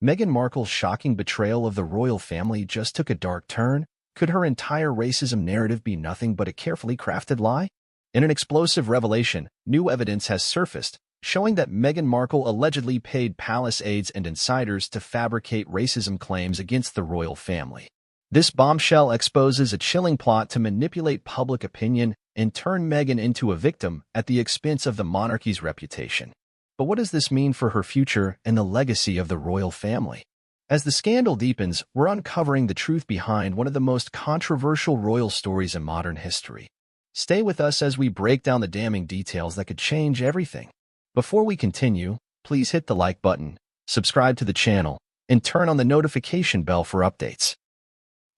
Meghan Markle's shocking betrayal of the royal family just took a dark turn. Could her entire racism narrative be nothing but a carefully crafted lie? In an explosive revelation, new evidence has surfaced, showing that Meghan Markle allegedly paid palace aides and insiders to fabricate racism claims against the royal family. This bombshell exposes a chilling plot to manipulate public opinion and turn Meghan into a victim at the expense of the monarchy's reputation. But what does this mean for her future and the legacy of the royal family? As the scandal deepens, we're uncovering the truth behind one of the most controversial royal stories in modern history. Stay with us as we break down the damning details that could change everything. Before we continue, please hit the like button, subscribe to the channel, and turn on the notification bell for updates.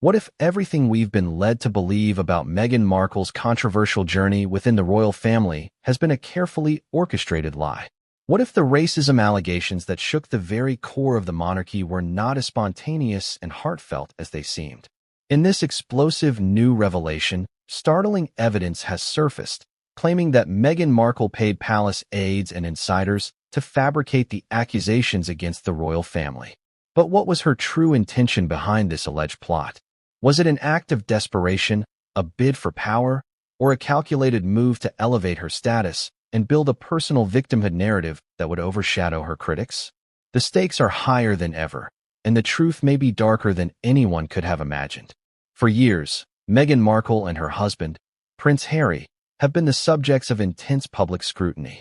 What if everything we've been led to believe about Meghan Markle's controversial journey within the royal family has been a carefully orchestrated lie? What if the racism allegations that shook the very core of the monarchy were not as spontaneous and heartfelt as they seemed? In this explosive new revelation, startling evidence has surfaced, claiming that Meghan Markle paid palace aides and insiders to fabricate the accusations against the royal family. But what was her true intention behind this alleged plot? Was it an act of desperation, a bid for power, or a calculated move to elevate her status and build a personal victimhood narrative that would overshadow her critics? The stakes are higher than ever, and the truth may be darker than anyone could have imagined. For years, Meghan Markle and her husband, Prince Harry, have been the subjects of intense public scrutiny.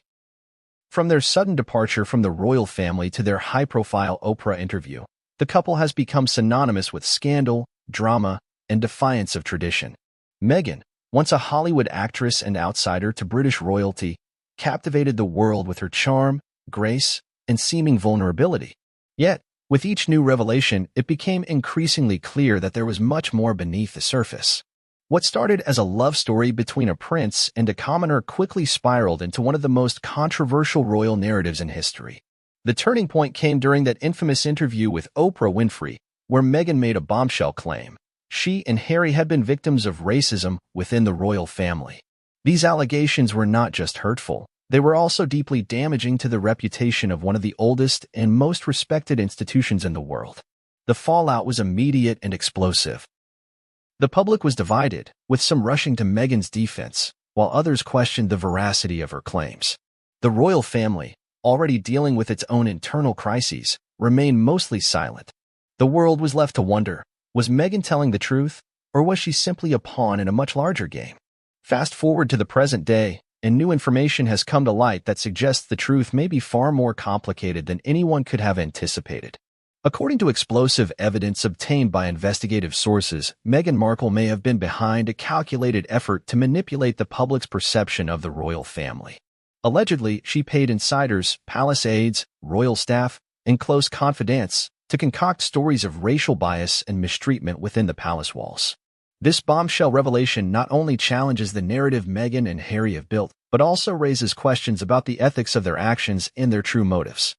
From their sudden departure from the royal family to their high-profile Oprah interview, the couple has become synonymous with scandal, drama, and defiance of tradition. Meghan, once a Hollywood actress and outsider to British royalty, captivated the world with her charm, grace, and seeming vulnerability. Yet, with each new revelation, it became increasingly clear that there was much more beneath the surface. What started as a love story between a prince and a commoner quickly spiraled into one of the most controversial royal narratives in history. The turning point came during that infamous interview with Oprah Winfrey, where Meghan made a bombshell claim. She and Harry had been victims of racism within the royal family. These allegations were not just hurtful, they were also deeply damaging to the reputation of one of the oldest and most respected institutions in the world. The fallout was immediate and explosive. The public was divided, with some rushing to Meghan's defense, while others questioned the veracity of her claims. The royal family, already dealing with its own internal crises, remained mostly silent. The world was left to wonder, was Meghan telling the truth, or was she simply a pawn in a much larger game? Fast forward to the present day, and new information has come to light that suggests the truth may be far more complicated than anyone could have anticipated. According to explosive evidence obtained by investigative sources, Meghan Markle may have been behind a calculated effort to manipulate the public's perception of the royal family. Allegedly, she paid insiders, palace aides, royal staff, and close confidants to concoct stories of racial bias and mistreatment within the palace walls. This bombshell revelation not only challenges the narrative Meghan and Harry have built, but also raises questions about the ethics of their actions and their true motives.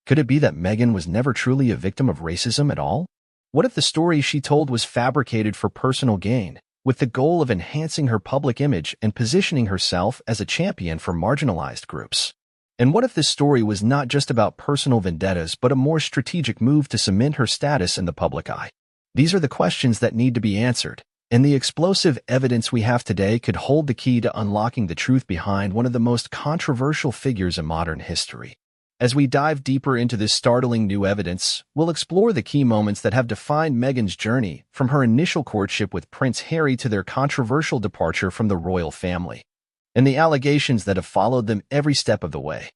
Could it be that Meghan was never truly a victim of racism at all? What if the story she told was fabricated for personal gain, with the goal of enhancing her public image and positioning herself as a champion for marginalized groups? And what if this story was not just about personal vendettas but a more strategic move to cement her status in the public eye? These are the questions that need to be answered, and the explosive evidence we have today could hold the key to unlocking the truth behind one of the most controversial figures in modern history. As we dive deeper into this startling new evidence, we'll explore the key moments that have defined Meghan's journey, from her initial courtship with Prince Harry to their controversial departure from the royal family, and the allegations that have followed them every step of the way.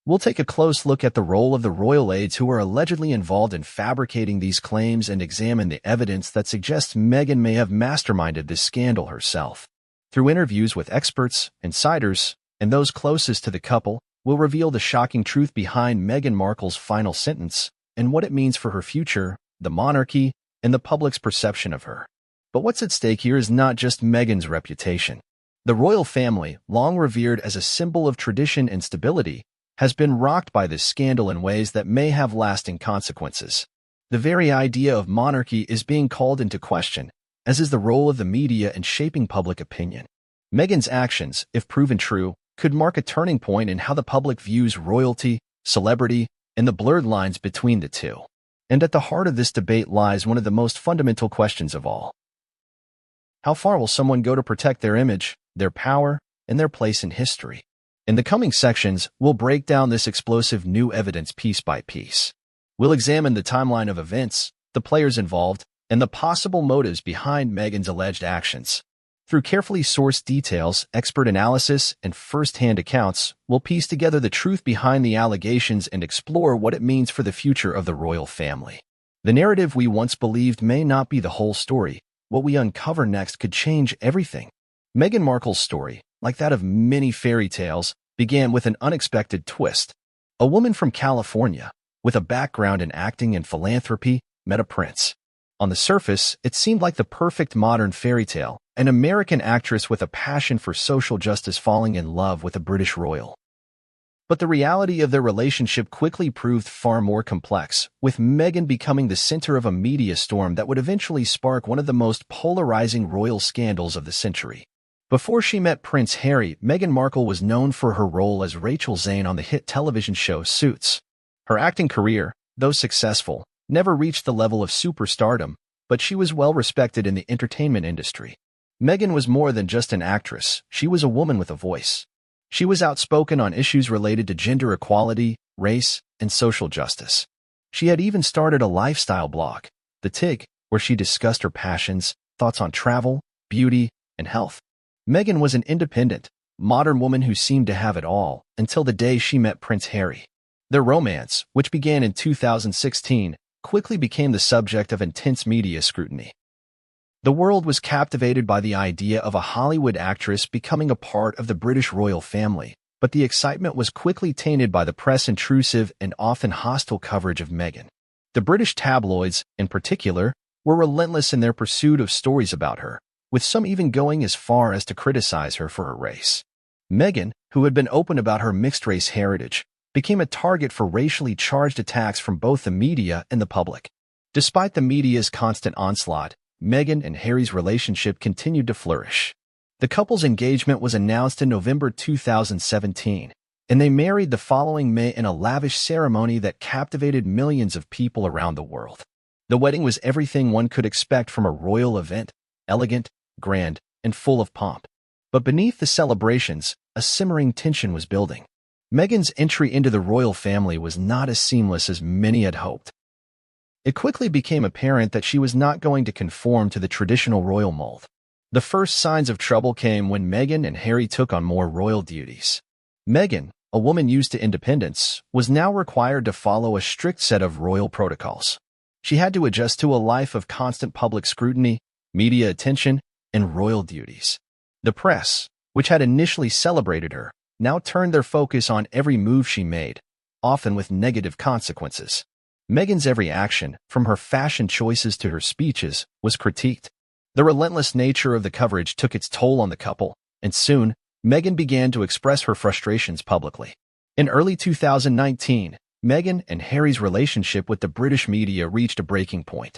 We'll take a close look at the role of the royal aides who are allegedly involved in fabricating these claims and examine the evidence that suggests Meghan may have masterminded this scandal herself. Through interviews with experts, insiders, and those closest to the couple, we'll reveal the shocking truth behind Meghan Markle's final sentence and what it means for her future, the monarchy, and the public's perception of her. But what's at stake here is not just Meghan's reputation. The royal family, long revered as a symbol of tradition and stability, has been rocked by this scandal in ways that may have lasting consequences. The very idea of monarchy is being called into question, as is the role of the media in shaping public opinion. Meghan's actions, if proven true, could mark a turning point in how the public views royalty, celebrity, and the blurred lines between the two. And at the heart of this debate lies one of the most fundamental questions of all. How far will someone go to protect their image, their power, and their place in history? In the coming sections, we'll break down this explosive new evidence piece by piece. We'll examine the timeline of events, the players involved, and the possible motives behind Meghan's alleged actions. Through carefully sourced details, expert analysis, and first-hand accounts, we'll piece together the truth behind the allegations and explore what it means for the future of the royal family. The narrative we once believed may not be the whole story. What we uncover next could change everything. Meghan Markle's story, like that of many fairy tales, began with an unexpected twist. A woman from California, with a background in acting and philanthropy, met a prince. On the surface, it seemed like the perfect modern fairy tale, an American actress with a passion for social justice falling in love with a British royal. But the reality of their relationship quickly proved far more complex, with Meghan becoming the center of a media storm that would eventually spark one of the most polarizing royal scandals of the century. Before she met Prince Harry, Meghan Markle was known for her role as Rachel Zane on the hit television show Suits. Her acting career, though successful, never reached the level of superstardom, but she was well respected in the entertainment industry. Meghan was more than just an actress, she was a woman with a voice. She was outspoken on issues related to gender equality, race, and social justice. She had even started a lifestyle blog, The Tig, where she discussed her passions, thoughts on travel, beauty, and health. Meghan was an independent, modern woman who seemed to have it all until the day she met Prince Harry. Their romance, which began in 2016, quickly became the subject of intense media scrutiny. The world was captivated by the idea of a Hollywood actress becoming a part of the British royal family, but the excitement was quickly tainted by the press' intrusive and often hostile coverage of Meghan. The British tabloids, in particular, were relentless in their pursuit of stories about her, with some even going as far as to criticize her for her race. Meghan, who had been open about her mixed-race heritage, became a target for racially charged attacks from both the media and the public. Despite the media's constant onslaught, Meghan and Harry's relationship continued to flourish. The couple's engagement was announced in November 2017, and they married the following May in a lavish ceremony that captivated millions of people around the world. The wedding was everything one could expect from a royal event, elegant, grand, and full of pomp. But beneath the celebrations, a simmering tension was building. Meghan's entry into the royal family was not as seamless as many had hoped. It quickly became apparent that she was not going to conform to the traditional royal mold. The first signs of trouble came when Meghan and Harry took on more royal duties. Meghan, a woman used to independence, was now required to follow a strict set of royal protocols. She had to adjust to a life of constant public scrutiny, media attention, and royal duties. The press, which had initially celebrated her, now turned their focus on every move she made, often with negative consequences. Meghan's every action, from her fashion choices to her speeches, was critiqued. The relentless nature of the coverage took its toll on the couple, and soon, Meghan began to express her frustrations publicly. In early 2019, Meghan and Harry's relationship with the British media reached a breaking point.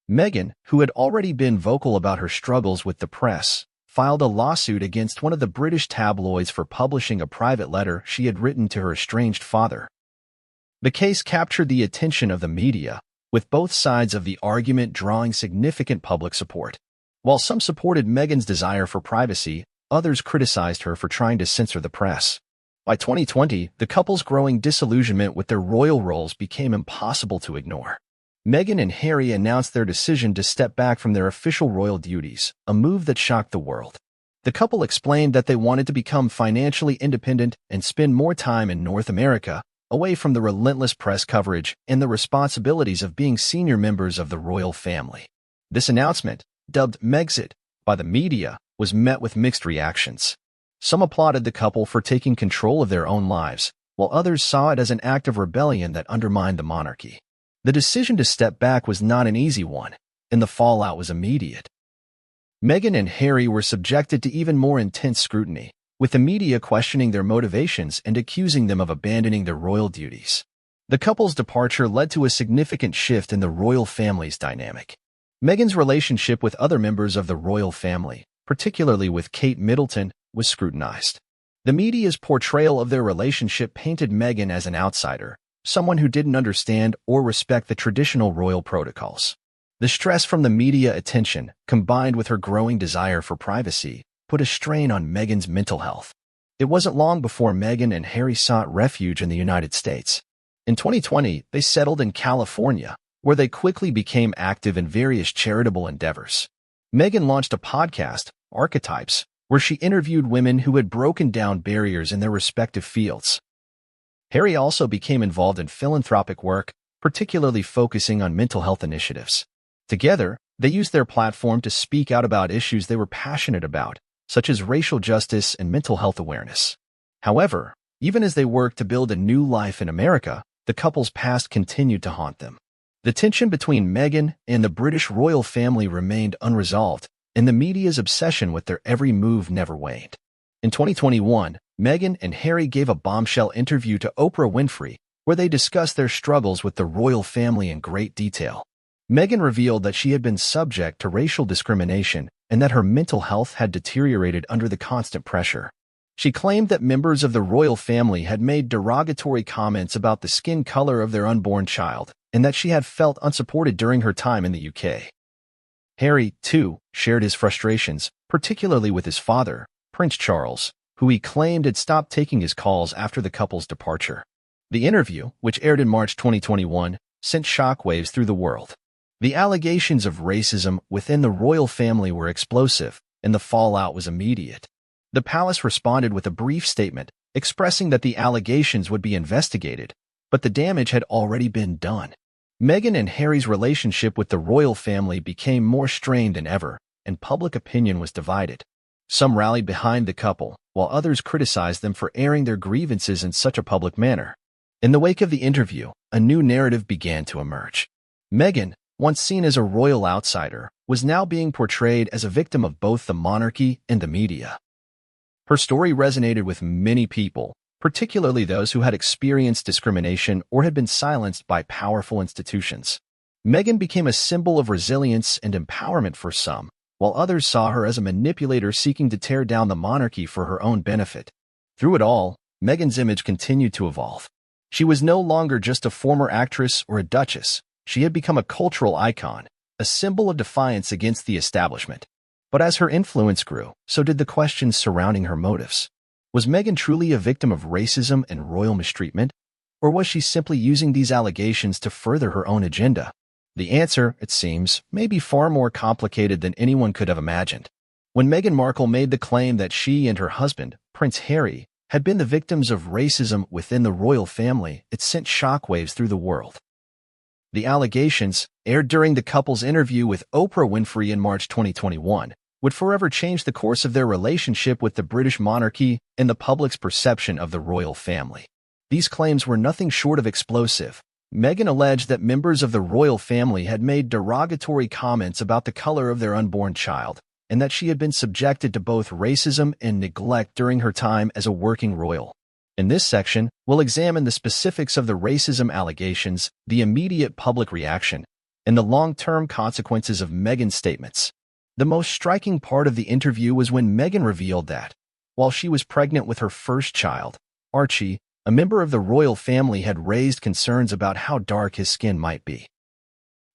Meghan, who had already been vocal about her struggles with the press, filed a lawsuit against one of the British tabloids for publishing a private letter she had written to her estranged father. The case captured the attention of the media, with both sides of the argument drawing significant public support. While some supported Meghan's desire for privacy, others criticized her for trying to censor the press. By 2020, the couple's growing disillusionment with their royal roles became impossible to ignore. Meghan and Harry announced their decision to step back from their official royal duties, a move that shocked the world. The couple explained that they wanted to become financially independent and spend more time in North America, away from the relentless press coverage and the responsibilities of being senior members of the royal family. This announcement, dubbed Megxit by the media, was met with mixed reactions. Some applauded the couple for taking control of their own lives, while others saw it as an act of rebellion that undermined the monarchy. The decision to step back was not an easy one, and the fallout was immediate. Meghan and Harry were subjected to even more intense scrutiny, with the media questioning their motivations and accusing them of abandoning their royal duties. The couple's departure led to a significant shift in the royal family's dynamic. Meghan's relationship with other members of the royal family, particularly with Kate Middleton, was scrutinized. The media's portrayal of their relationship painted Meghan as an outsider, someone who didn't understand or respect the traditional royal protocols. The stress from the media attention, combined with her growing desire for privacy, put a strain on Meghan's mental health. It wasn't long before Meghan and Harry sought refuge in the United States. In 2020, they settled in California, where they quickly became active in various charitable endeavors. Meghan launched a podcast, Archetypes, where she interviewed women who had broken down barriers in their respective fields. Harry also became involved in philanthropic work, particularly focusing on mental health initiatives. Together, they used their platform to speak out about issues they were passionate about, such as racial justice and mental health awareness. However, even as they worked to build a new life in America, the couple's past continued to haunt them. The tension between Meghan and the British royal family remained unresolved, and the media's obsession with their every move never waned. In 2021, Meghan and Harry gave a bombshell interview to Oprah Winfrey, where they discussed their struggles with the royal family in great detail. Meghan revealed that she had been subject to racial discrimination and that her mental health had deteriorated under the constant pressure. She claimed that members of the royal family had made derogatory comments about the skin color of their unborn child, and that she had felt unsupported during her time in the UK. Harry, too, shared his frustrations, particularly with his father, Prince Charles, who he claimed had stopped taking his calls after the couple's departure. The interview, which aired in March 2021, sent shockwaves through the world. The allegations of racism within the royal family were explosive, and the fallout was immediate. The palace responded with a brief statement, expressing that the allegations would be investigated, but the damage had already been done. Meghan and Harry's relationship with the royal family became more strained than ever, and public opinion was divided. Some rallied behind the couple, while others criticized them for airing their grievances in such a public manner. In the wake of the interview, a new narrative began to emerge. Meghan, once seen as a royal outsider, was now being portrayed as a victim of both the monarchy and the media. Her story resonated with many people, particularly those who had experienced discrimination or had been silenced by powerful institutions. Meghan became a symbol of resilience and empowerment for some, while others saw her as a manipulator seeking to tear down the monarchy for her own benefit. Through it all, Meghan's image continued to evolve. She was no longer just a former actress or a duchess. She had become a cultural icon, a symbol of defiance against the establishment. But as her influence grew, so did the questions surrounding her motives. Was Meghan truly a victim of racism and royal mistreatment? Or was she simply using these allegations to further her own agenda? The answer, it seems, may be far more complicated than anyone could have imagined. When Meghan Markle made the claim that she and her husband, Prince Harry, had been the victims of racism within the royal family, it sent shockwaves through the world. The allegations, aired during the couple's interview with Oprah Winfrey in March 2021, would forever change the course of their relationship with the British monarchy and the public's perception of the royal family. These claims were nothing short of explosive. Meghan alleged that members of the royal family had made derogatory comments about the color of their unborn child, and that she had been subjected to both racism and neglect during her time as a working royal. In this section, we'll examine the specifics of the racism allegations, the immediate public reaction, and the long-term consequences of Meghan's statements. The most striking part of the interview was when Meghan revealed that, while she was pregnant with her first child, Archie, a member of the royal family had raised concerns about how dark his skin might be.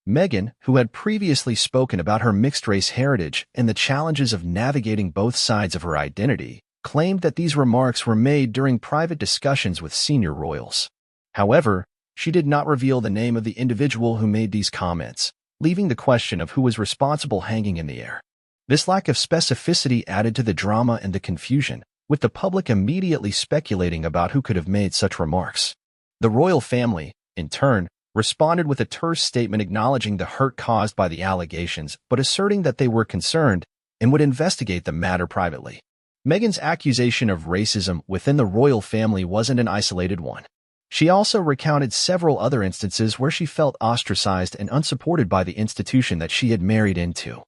Meghan, who had previously spoken about her mixed-race heritage and the challenges of navigating both sides of her identity, claimed that these remarks were made during private discussions with senior royals. However, she did not reveal the name of the individual who made these comments, leaving the question of who was responsible hanging in the air. This lack of specificity added to the drama and the confusion, with the public immediately speculating about who could have made such remarks. The royal family, in turn, responded with a terse statement acknowledging the hurt caused by the allegations, but asserting that they were concerned and would investigate the matter privately. Meghan's accusation of racism within the royal family wasn't an isolated one. She also recounted several other instances where she felt ostracized and unsupported by the institution that she had married into.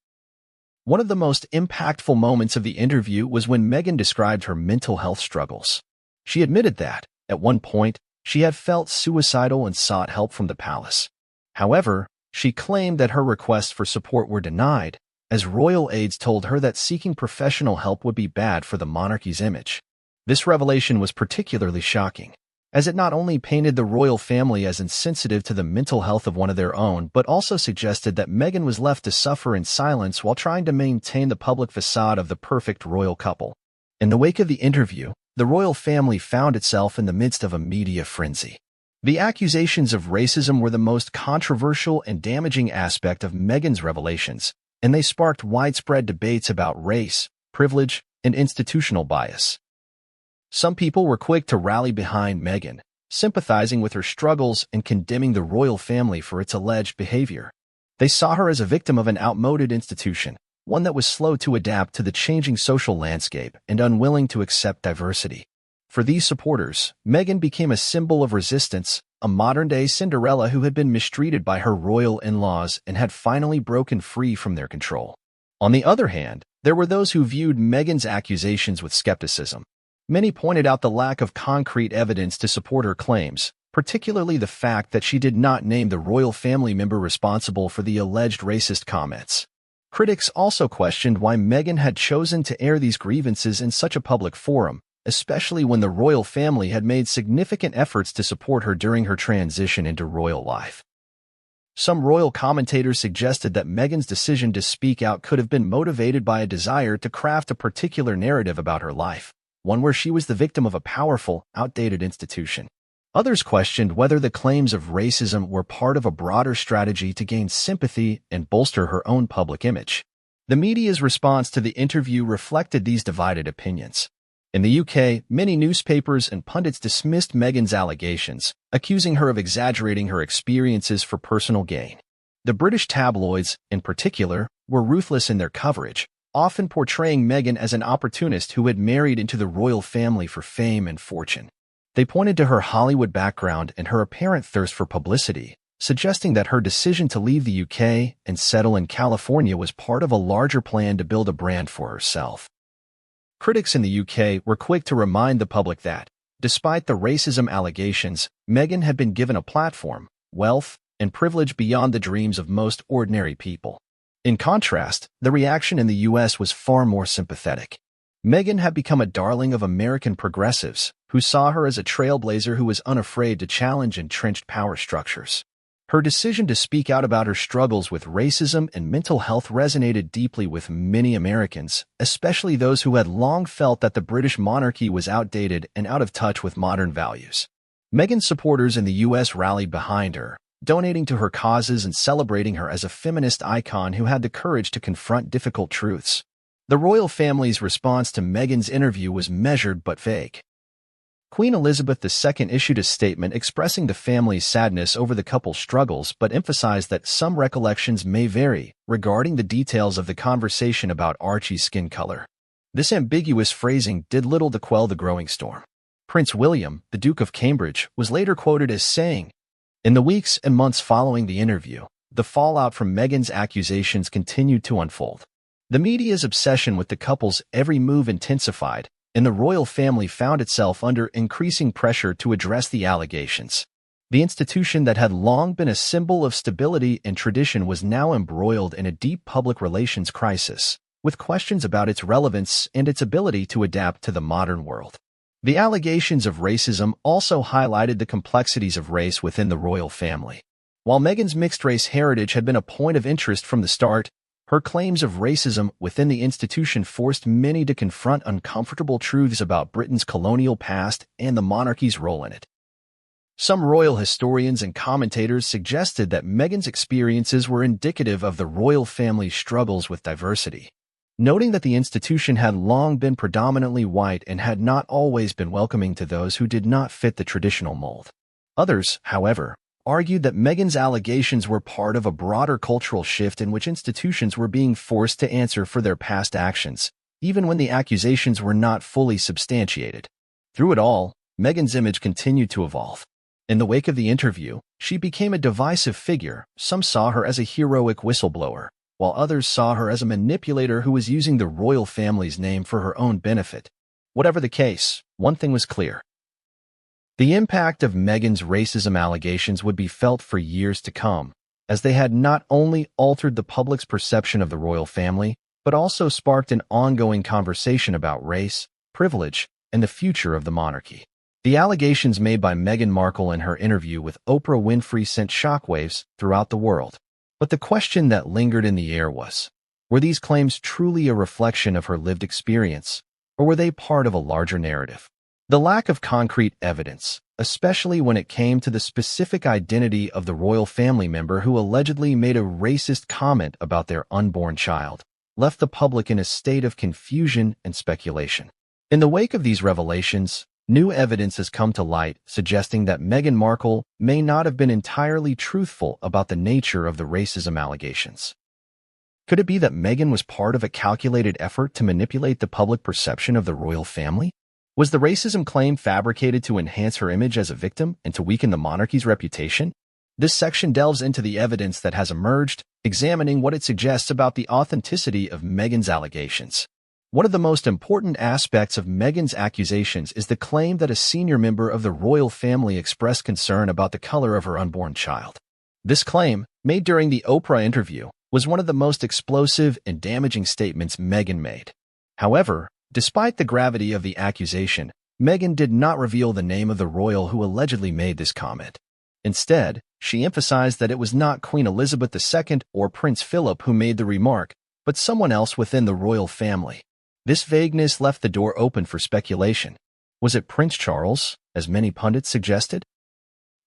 One of the most impactful moments of the interview was when Meghan described her mental health struggles. She admitted that, at one point, she had felt suicidal and sought help from the palace. However, she claimed that her requests for support were denied, as royal aides told her that seeking professional help would be bad for the monarchy's image. This revelation was particularly shocking. as it not only painted the royal family as insensitive to the mental health of one of their own, but also suggested that Meghan was left to suffer in silence while trying to maintain the public facade of the perfect royal couple. In the wake of the interview, the royal family found itself in the midst of a media frenzy. The accusations of racism were the most controversial and damaging aspect of Meghan's revelations, and they sparked widespread debates about race, privilege, and institutional bias. Some people were quick to rally behind Meghan, sympathizing with her struggles and condemning the royal family for its alleged behavior. They saw her as a victim of an outmoded institution, one that was slow to adapt to the changing social landscape and unwilling to accept diversity. For these supporters, Meghan became a symbol of resistance, a modern-day Cinderella who had been mistreated by her royal in-laws and had finally broken free from their control. On the other hand, there were those who viewed Meghan's accusations with skepticism. Many pointed out the lack of concrete evidence to support her claims, particularly the fact that she did not name the royal family member responsible for the alleged racist comments. Critics also questioned why Meghan had chosen to air these grievances in such a public forum, especially when the royal family had made significant efforts to support her during her transition into royal life. Some royal commentators suggested that Meghan's decision to speak out could have been motivated by a desire to craft a particular narrative about her life, one where she was the victim of a powerful, outdated institution. Others questioned whether the claims of racism were part of a broader strategy to gain sympathy and bolster her own public image. The media's response to the interview reflected these divided opinions. In the UK, many newspapers and pundits dismissed Meghan's allegations, accusing her of exaggerating her experiences for personal gain. The British tabloids, in particular, were ruthless in their coverage, often portraying Meghan as an opportunist who had married into the royal family for fame and fortune. They pointed to her Hollywood background and her apparent thirst for publicity, suggesting that her decision to leave the UK and settle in California was part of a larger plan to build a brand for herself. Critics in the UK were quick to remind the public that, despite the racism allegations, Meghan had been given a platform, wealth, and privilege beyond the dreams of most ordinary people. In contrast, the reaction in the US was far more sympathetic. Meghan had become a darling of American progressives, who saw her as a trailblazer who was unafraid to challenge entrenched power structures. Her decision to speak out about her struggles with racism and mental health resonated deeply with many Americans, especially those who had long felt that the British monarchy was outdated and out of touch with modern values. Meghan's supporters in the US rallied behind her, donating to her causes and celebrating her as a feminist icon who had the courage to confront difficult truths. The royal family's response to Meghan's interview was measured but vague. Queen Elizabeth II issued a statement expressing the family's sadness over the couple's struggles but emphasized that some recollections may vary regarding the details of the conversation about Archie's skin color. This ambiguous phrasing did little to quell the growing storm. Prince William, the Duke of Cambridge, was later quoted as saying, "In the weeks and months following the interview, the fallout from Meghan's accusations continued to unfold. The media's obsession with the couple's every move intensified, and the royal family found itself under increasing pressure to address the allegations. The institution that had long been a symbol of stability and tradition was now embroiled in a deep public relations crisis, with questions about its relevance and its ability to adapt to the modern world." The allegations of racism also highlighted the complexities of race within the royal family. While Meghan's mixed-race heritage had been a point of interest from the start, her claims of racism within the institution forced many to confront uncomfortable truths about Britain's colonial past and the monarchy's role in it. Some royal historians and commentators suggested that Meghan's experiences were indicative of the royal family's struggles with diversity, noting that the institution had long been predominantly white and had not always been welcoming to those who did not fit the traditional mold. Others, however, argued that Meghan's allegations were part of a broader cultural shift in which institutions were being forced to answer for their past actions, even when the accusations were not fully substantiated. Through it all, Meghan's image continued to evolve. In the wake of the interview, she became a divisive figure. Some saw her as a heroic whistleblower, while others saw her as a manipulator who was using the royal family's name for her own benefit. Whatever the case, one thing was clear. The impact of Meghan's racism allegations would be felt for years to come, as they had not only altered the public's perception of the royal family, but also sparked an ongoing conversation about race, privilege, and the future of the monarchy. The allegations made by Meghan Markle in her interview with Oprah Winfrey sent shockwaves throughout the world. But the question that lingered in the air was, were these claims truly a reflection of her lived experience, or were they part of a larger narrative? The lack of concrete evidence, especially when it came to the specific identity of the royal family member who allegedly made a racist comment about their unborn child, left the public in a state of confusion and speculation. In the wake of these revelations, new evidence has come to light suggesting that Meghan Markle may not have been entirely truthful about the nature of the racism allegations. Could it be that Meghan was part of a calculated effort to manipulate the public perception of the royal family? Was the racism claim fabricated to enhance her image as a victim and to weaken the monarchy's reputation? This section delves into the evidence that has emerged, examining what it suggests about the authenticity of Meghan's allegations. One of the most important aspects of Meghan's accusations is the claim that a senior member of the royal family expressed concern about the color of her unborn child. This claim, made during the Oprah interview, was one of the most explosive and damaging statements Meghan made. However, despite the gravity of the accusation, Meghan did not reveal the name of the royal who allegedly made this comment. Instead, she emphasized that it was not Queen Elizabeth II or Prince Philip who made the remark, but someone else within the royal family. This vagueness left the door open for speculation. Was it Prince Charles, as many pundits suggested?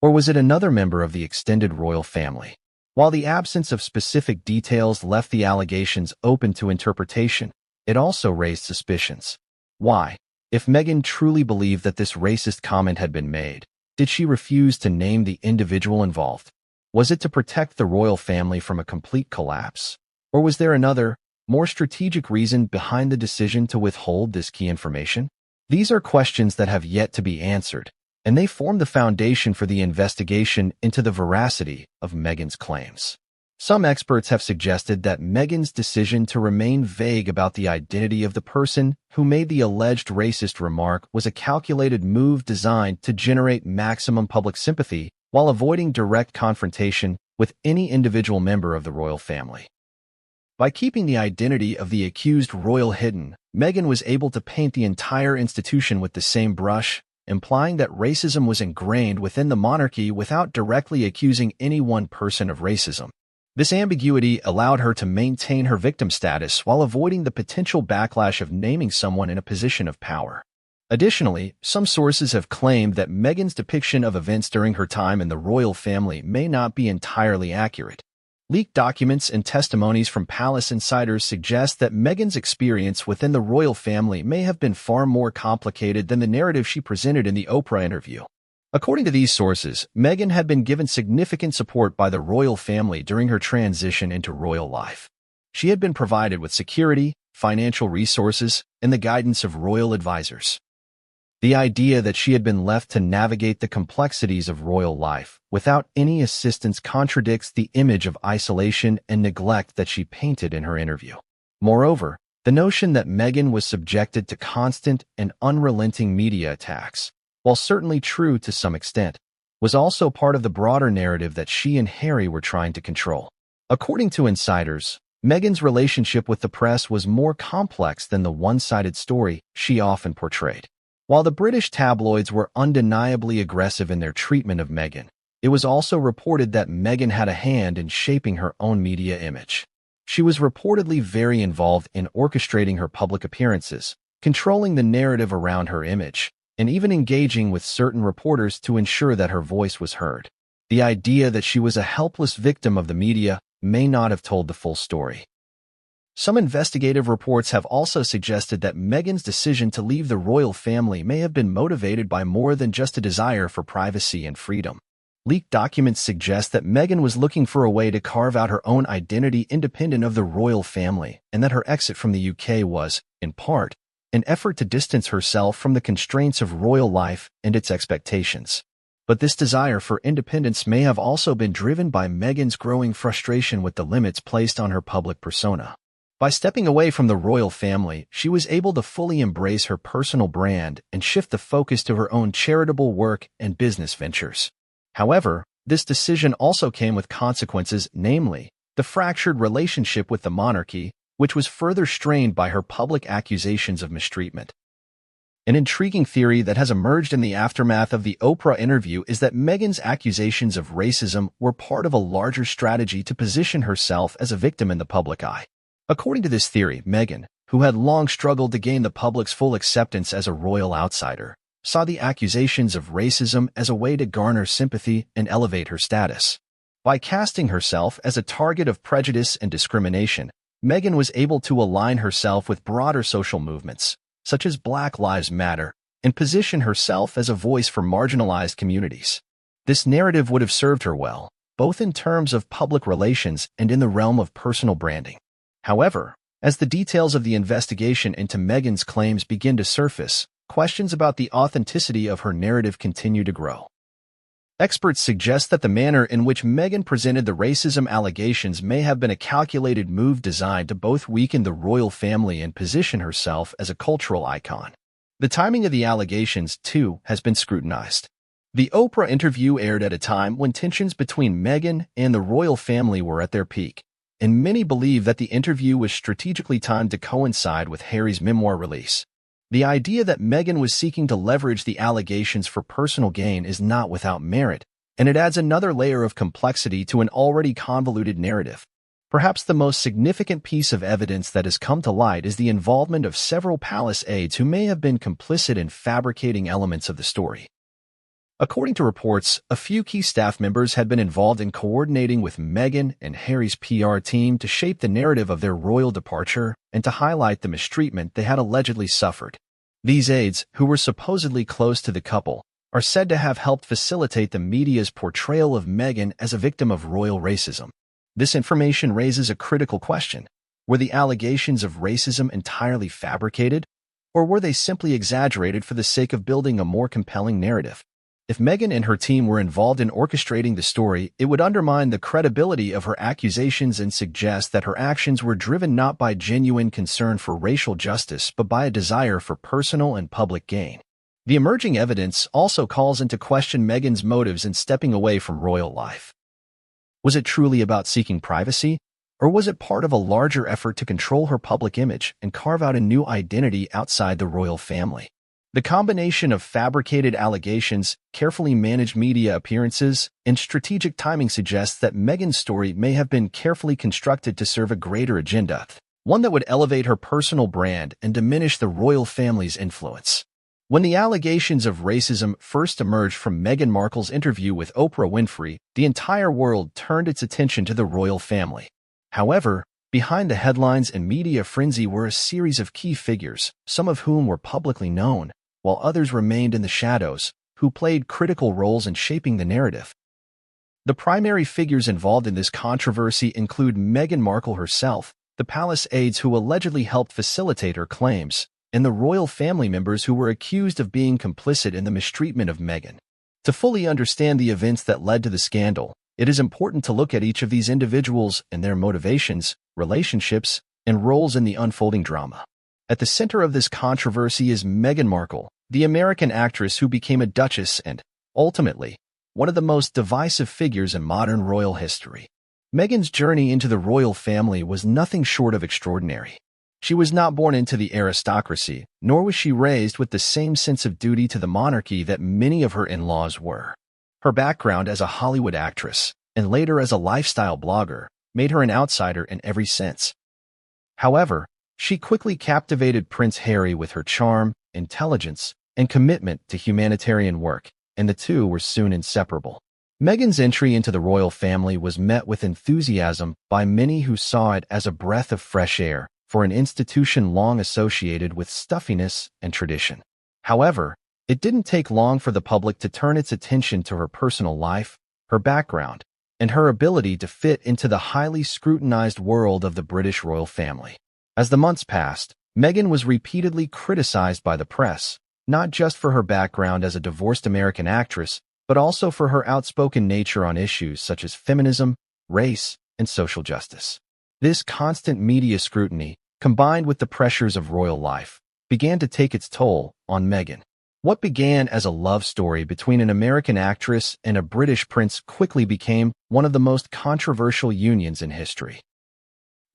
Or was it another member of the extended royal family? While the absence of specific details left the allegations open to interpretation, it also raised suspicions. Why? If Meghan truly believed that this racist comment had been made, did she refuse to name the individual involved? Was it to protect the royal family from a complete collapse? Or was there another, more strategic reason behind the decision to withhold this key information? These are questions that have yet to be answered, and they form the foundation for the investigation into the veracity of Meghan's claims. Some experts have suggested that Meghan's decision to remain vague about the identity of the person who made the alleged racist remark was a calculated move designed to generate maximum public sympathy while avoiding direct confrontation with any individual member of the royal family. By keeping the identity of the accused royal hidden, Meghan was able to paint the entire institution with the same brush, implying that racism was ingrained within the monarchy without directly accusing any one person of racism. This ambiguity allowed her to maintain her victim status while avoiding the potential backlash of naming someone in a position of power. Additionally, some sources have claimed that Meghan's depiction of events during her time in the royal family may not be entirely accurate. Leaked documents and testimonies from palace insiders suggest that Meghan's experience within the royal family may have been far more complicated than the narrative she presented in the Oprah interview. According to these sources, Meghan had been given significant support by the royal family during her transition into royal life. She had been provided with security, financial resources, and the guidance of royal advisors. The idea that she had been left to navigate the complexities of royal life without any assistance contradicts the image of isolation and neglect that she painted in her interview. Moreover, the notion that Meghan was subjected to constant and unrelenting media attacks, while certainly true to some extent, was also part of the broader narrative that she and Harry were trying to control. According to insiders, Meghan's relationship with the press was more complex than the one-sided story she often portrayed. While the British tabloids were undeniably aggressive in their treatment of Meghan, it was also reported that Meghan had a hand in shaping her own media image. She was reportedly very involved in orchestrating her public appearances, controlling the narrative around her image, and even engaging with certain reporters to ensure that her voice was heard. The idea that she was a helpless victim of the media may not have told the full story. Some investigative reports have also suggested that Meghan's decision to leave the royal family may have been motivated by more than just a desire for privacy and freedom. Leaked documents suggest that Meghan was looking for a way to carve out her own identity independent of the royal family, and that her exit from the UK was, in part, an effort to distance herself from the constraints of royal life and its expectations. But this desire for independence may have also been driven by Meghan's growing frustration with the limits placed on her public persona. By stepping away from the royal family, she was able to fully embrace her personal brand and shift the focus to her own charitable work and business ventures. However, this decision also came with consequences, namely, the fractured relationship with the monarchy, which was further strained by her public accusations of mistreatment. An intriguing theory that has emerged in the aftermath of the Oprah interview is that Meghan's accusations of racism were part of a larger strategy to position herself as a victim in the public eye. According to this theory, Meghan, who had long struggled to gain the public's full acceptance as a royal outsider, saw the accusations of racism as a way to garner sympathy and elevate her status. By casting herself as a target of prejudice and discrimination, Meghan was able to align herself with broader social movements, such as Black Lives Matter, and position herself as a voice for marginalized communities. This narrative would have served her well, both in terms of public relations and in the realm of personal branding. However, as the details of the investigation into Meghan's claims begin to surface, questions about the authenticity of her narrative continue to grow. Experts suggest that the manner in which Meghan presented the racism allegations may have been a calculated move designed to both weaken the royal family and position herself as a cultural icon. The timing of the allegations, too, has been scrutinized. The Oprah interview aired at a time when tensions between Meghan and the royal family were at their peak, and many believe that the interview was strategically timed to coincide with Harry's memoir release. The idea that Meghan was seeking to leverage the allegations for personal gain is not without merit, and it adds another layer of complexity to an already convoluted narrative. Perhaps the most significant piece of evidence that has come to light is the involvement of several palace aides who may have been complicit in fabricating elements of the story. According to reports, a few key staff members had been involved in coordinating with Meghan and Harry's PR team to shape the narrative of their royal departure and to highlight the mistreatment they had allegedly suffered. These aides, who were supposedly close to the couple, are said to have helped facilitate the media's portrayal of Meghan as a victim of royal racism. This information raises a critical question. Were the allegations of racism entirely fabricated, or were they simply exaggerated for the sake of building a more compelling narrative? If Meghan and her team were involved in orchestrating the story, it would undermine the credibility of her accusations and suggest that her actions were driven not by genuine concern for racial justice but by a desire for personal and public gain. The emerging evidence also calls into question Meghan's motives in stepping away from royal life. Was it truly about seeking privacy, or was it part of a larger effort to control her public image and carve out a new identity outside the royal family? The combination of fabricated allegations, carefully managed media appearances, and strategic timing suggests that Meghan's story may have been carefully constructed to serve a greater agenda, one that would elevate her personal brand and diminish the royal family's influence. When the allegations of racism first emerged from Meghan Markle's interview with Oprah Winfrey, the entire world turned its attention to the royal family. However, behind the headlines and media frenzy were a series of key figures, some of whom were publicly known, while others remained in the shadows, who played critical roles in shaping the narrative. The primary figures involved in this controversy include Meghan Markle herself, the palace aides who allegedly helped facilitate her claims, and the royal family members who were accused of being complicit in the mistreatment of Meghan. To fully understand the events that led to the scandal, it is important to look at each of these individuals and their motivations, relationships, and roles in the unfolding drama. At the center of this controversy is Meghan Markle, the American actress who became a duchess and, ultimately, one of the most divisive figures in modern royal history. Meghan's journey into the royal family was nothing short of extraordinary. She was not born into the aristocracy, nor was she raised with the same sense of duty to the monarchy that many of her in-laws were. Her background as a Hollywood actress, and later as a lifestyle blogger, made her an outsider in every sense. However, she quickly captivated Prince Harry with her charm, intelligence, and commitment to humanitarian work, and the two were soon inseparable. Meghan's entry into the royal family was met with enthusiasm by many who saw it as a breath of fresh air for an institution long associated with stuffiness and tradition. However, it didn't take long for the public to turn its attention to her personal life, her background, and her ability to fit into the highly scrutinized world of the British royal family. As the months passed, Meghan was repeatedly criticized by the press, not just for her background as a divorced American actress, but also for her outspoken nature on issues such as feminism, race, and social justice. This constant media scrutiny, combined with the pressures of royal life, began to take its toll on Meghan. What began as a love story between an American actress and a British prince quickly became one of the most controversial unions in history.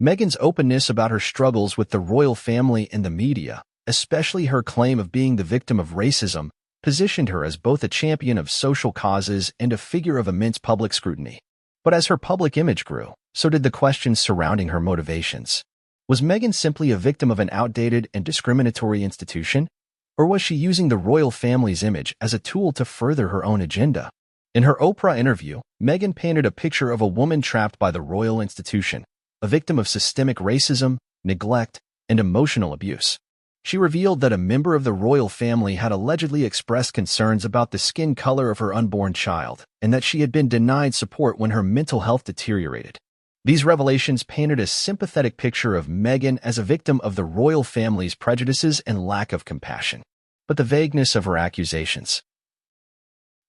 Meghan's openness about her struggles with the royal family and the media, especially her claim of being the victim of racism, positioned her as both a champion of social causes and a figure of immense public scrutiny. But as her public image grew, so did the questions surrounding her motivations. Was Meghan simply a victim of an outdated and discriminatory institution? Or was she using the royal family's image as a tool to further her own agenda? In her Oprah interview, Meghan painted a picture of a woman trapped by the royal institution, a victim of systemic racism, neglect, and emotional abuse. She revealed that a member of the royal family had allegedly expressed concerns about the skin color of her unborn child, and that she had been denied support when her mental health deteriorated. These revelations painted a sympathetic picture of Meghan as a victim of the royal family's prejudices and lack of compassion. But the vagueness of her accusations,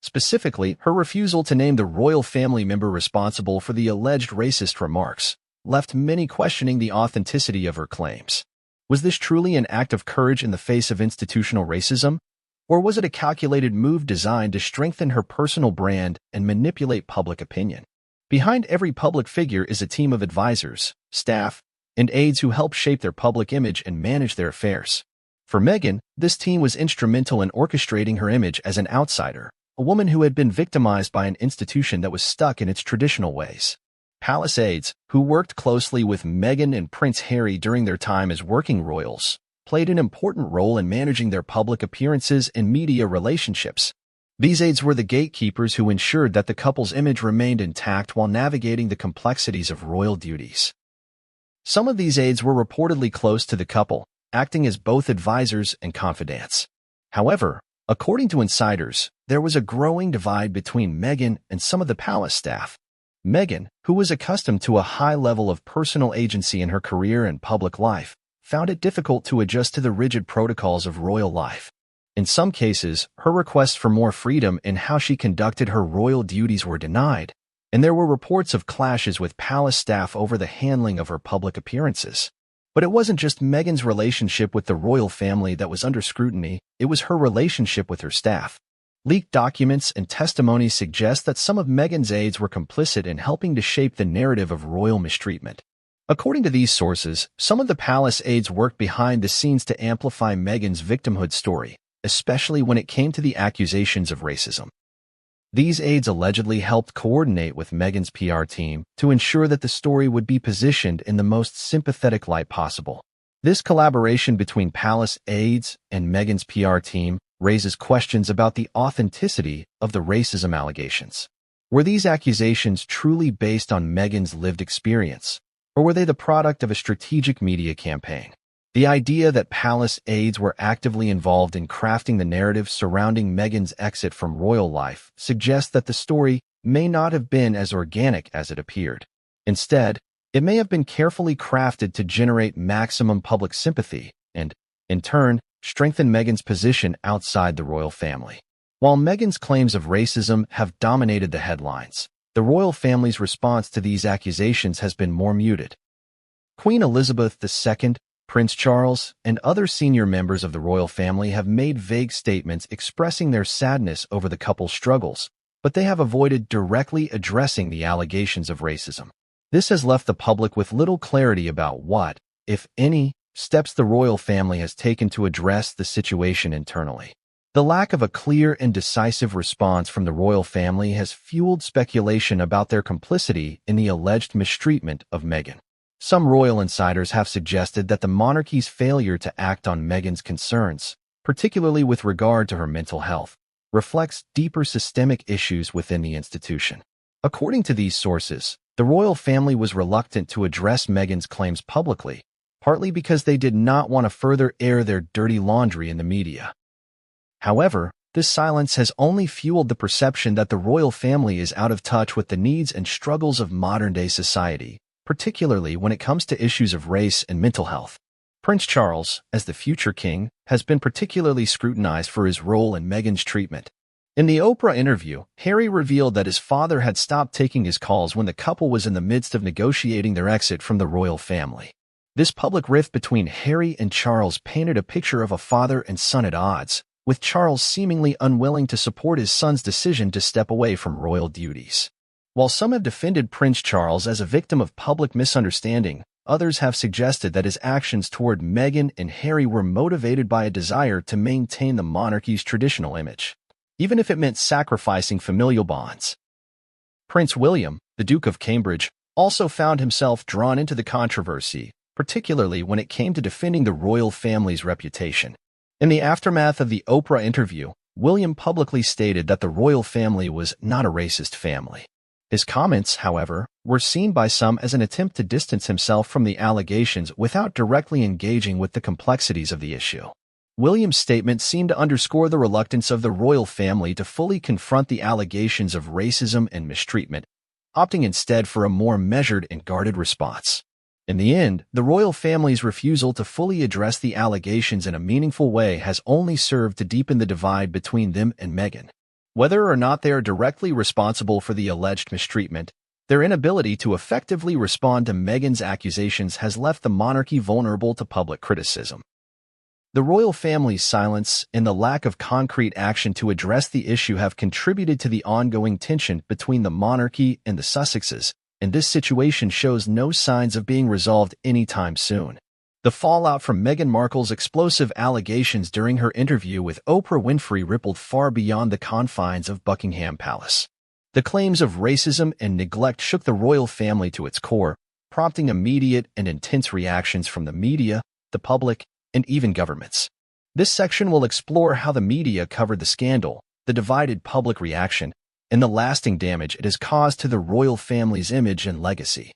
specifically her refusal to name the royal family member responsible for the alleged racist remarks, left many questioning the authenticity of her claims. Was this truly an act of courage in the face of institutional racism? Or was it a calculated move designed to strengthen her personal brand and manipulate public opinion? Behind every public figure is a team of advisors, staff, and aides who help shape their public image and manage their affairs. For Meghan, this team was instrumental in orchestrating her image as an outsider, a woman who had been victimized by an institution that was stuck in its traditional ways. Palace aides, who worked closely with Meghan and Prince Harry during their time as working royals, played an important role in managing their public appearances and media relationships. These aides were the gatekeepers who ensured that the couple's image remained intact while navigating the complexities of royal duties. Some of these aides were reportedly close to the couple, acting as both advisors and confidants. However, according to insiders, there was a growing divide between Meghan and some of the palace staff. Meghan, who was accustomed to a high level of personal agency in her career and public life, found it difficult to adjust to the rigid protocols of royal life. In some cases, her requests for more freedom in how she conducted her royal duties were denied, and there were reports of clashes with palace staff over the handling of her public appearances. But it wasn't just Meghan's relationship with the royal family that was under scrutiny, it was her relationship with her staff. Leaked documents and testimonies suggest that some of Meghan's aides were complicit in helping to shape the narrative of royal mistreatment. According to these sources, some of the palace aides worked behind the scenes to amplify Meghan's victimhood story, especially when it came to the accusations of racism. These aides allegedly helped coordinate with Meghan's PR team to ensure that the story would be positioned in the most sympathetic light possible. This collaboration between palace aides and Meghan's PR team raises questions about the authenticity of the racism allegations. Were these accusations truly based on Meghan's lived experience, or were they the product of a strategic media campaign? The idea that palace aides were actively involved in crafting the narrative surrounding Meghan's exit from royal life suggests that the story may not have been as organic as it appeared. Instead, it may have been carefully crafted to generate maximum public sympathy and, in turn, strengthen Meghan's position outside the royal family. While Meghan's claims of racism have dominated the headlines, the royal family's response to these accusations has been more muted. Queen Elizabeth II, Prince Charles, and other senior members of the royal family have made vague statements expressing their sadness over the couple's struggles, but they have avoided directly addressing the allegations of racism. This has left the public with little clarity about what, if any, steps the royal family has taken to address the situation internally. The lack of a clear and decisive response from the royal family has fueled speculation about their complicity in the alleged mistreatment of Meghan. Some royal insiders have suggested that the monarchy's failure to act on Meghan's concerns, particularly with regard to her mental health, reflects deeper systemic issues within the institution. According to these sources, the royal family was reluctant to address Meghan's claims publicly, partly because they did not want to further air their dirty laundry in the media. However, this silence has only fueled the perception that the royal family is out of touch with the needs and struggles of modern-day society, particularly when it comes to issues of race and mental health. Prince Charles, as the future king, has been particularly scrutinized for his role in Meghan's treatment. In the Oprah interview, Harry revealed that his father had stopped taking his calls when the couple was in the midst of negotiating their exit from the royal family. This public rift between Harry and Charles painted a picture of a father and son at odds, with Charles seemingly unwilling to support his son's decision to step away from royal duties. While some have defended Prince Charles as a victim of public misunderstanding, others have suggested that his actions toward Meghan and Harry were motivated by a desire to maintain the monarchy's traditional image, even if it meant sacrificing familial bonds. Prince William, the Duke of Cambridge, also found himself drawn into the controversy, particularly when it came to defending the royal family's reputation. In the aftermath of the Oprah interview, William publicly stated that the royal family was not a racist family. His comments, however, were seen by some as an attempt to distance himself from the allegations without directly engaging with the complexities of the issue. William's statement seemed to underscore the reluctance of the royal family to fully confront the allegations of racism and mistreatment, opting instead for a more measured and guarded response. In the end, the royal family's refusal to fully address the allegations in a meaningful way has only served to deepen the divide between them and Meghan. Whether or not they are directly responsible for the alleged mistreatment, their inability to effectively respond to Meghan's accusations has left the monarchy vulnerable to public criticism. The royal family's silence and the lack of concrete action to address the issue have contributed to the ongoing tension between the monarchy and the Sussexes, and this situation shows no signs of being resolved anytime soon. The fallout from Meghan Markle's explosive allegations during her interview with Oprah Winfrey rippled far beyond the confines of Buckingham Palace. The claims of racism and neglect shook the royal family to its core, prompting immediate and intense reactions from the media, the public, and even governments. This section will explore how the media covered the scandal, the divided public reaction, and the lasting damage it has caused to the royal family's image and legacy.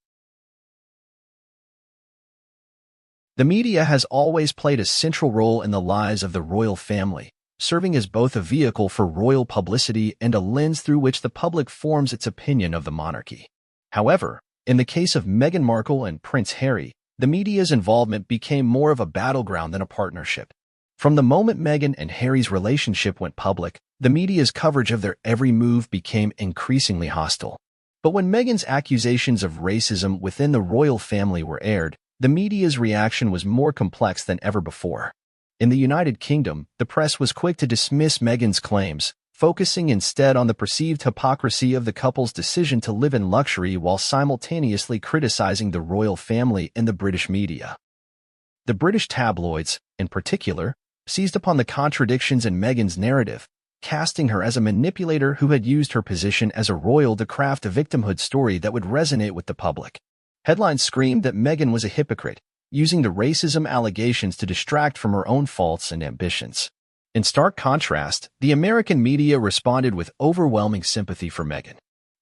The media has always played a central role in the lives of the royal family, serving as both a vehicle for royal publicity and a lens through which the public forms its opinion of the monarchy. However, in the case of Meghan Markle and Prince Harry, the media's involvement became more of a battleground than a partnership. From the moment Meghan and Harry's relationship went public, the media's coverage of their every move became increasingly hostile. But when Meghan's accusations of racism within the royal family were aired, the media's reaction was more complex than ever before. In the United Kingdom, the press was quick to dismiss Meghan's claims, focusing instead on the perceived hypocrisy of the couple's decision to live in luxury while simultaneously criticizing the royal family in the British media. The British tabloids, in particular, seized upon the contradictions in Meghan's narrative, casting her as a manipulator who had used her position as a royal to craft a victimhood story that would resonate with the public. Headlines screamed that Meghan was a hypocrite, using the racism allegations to distract from her own faults and ambitions. In stark contrast, the American media responded with overwhelming sympathy for Meghan.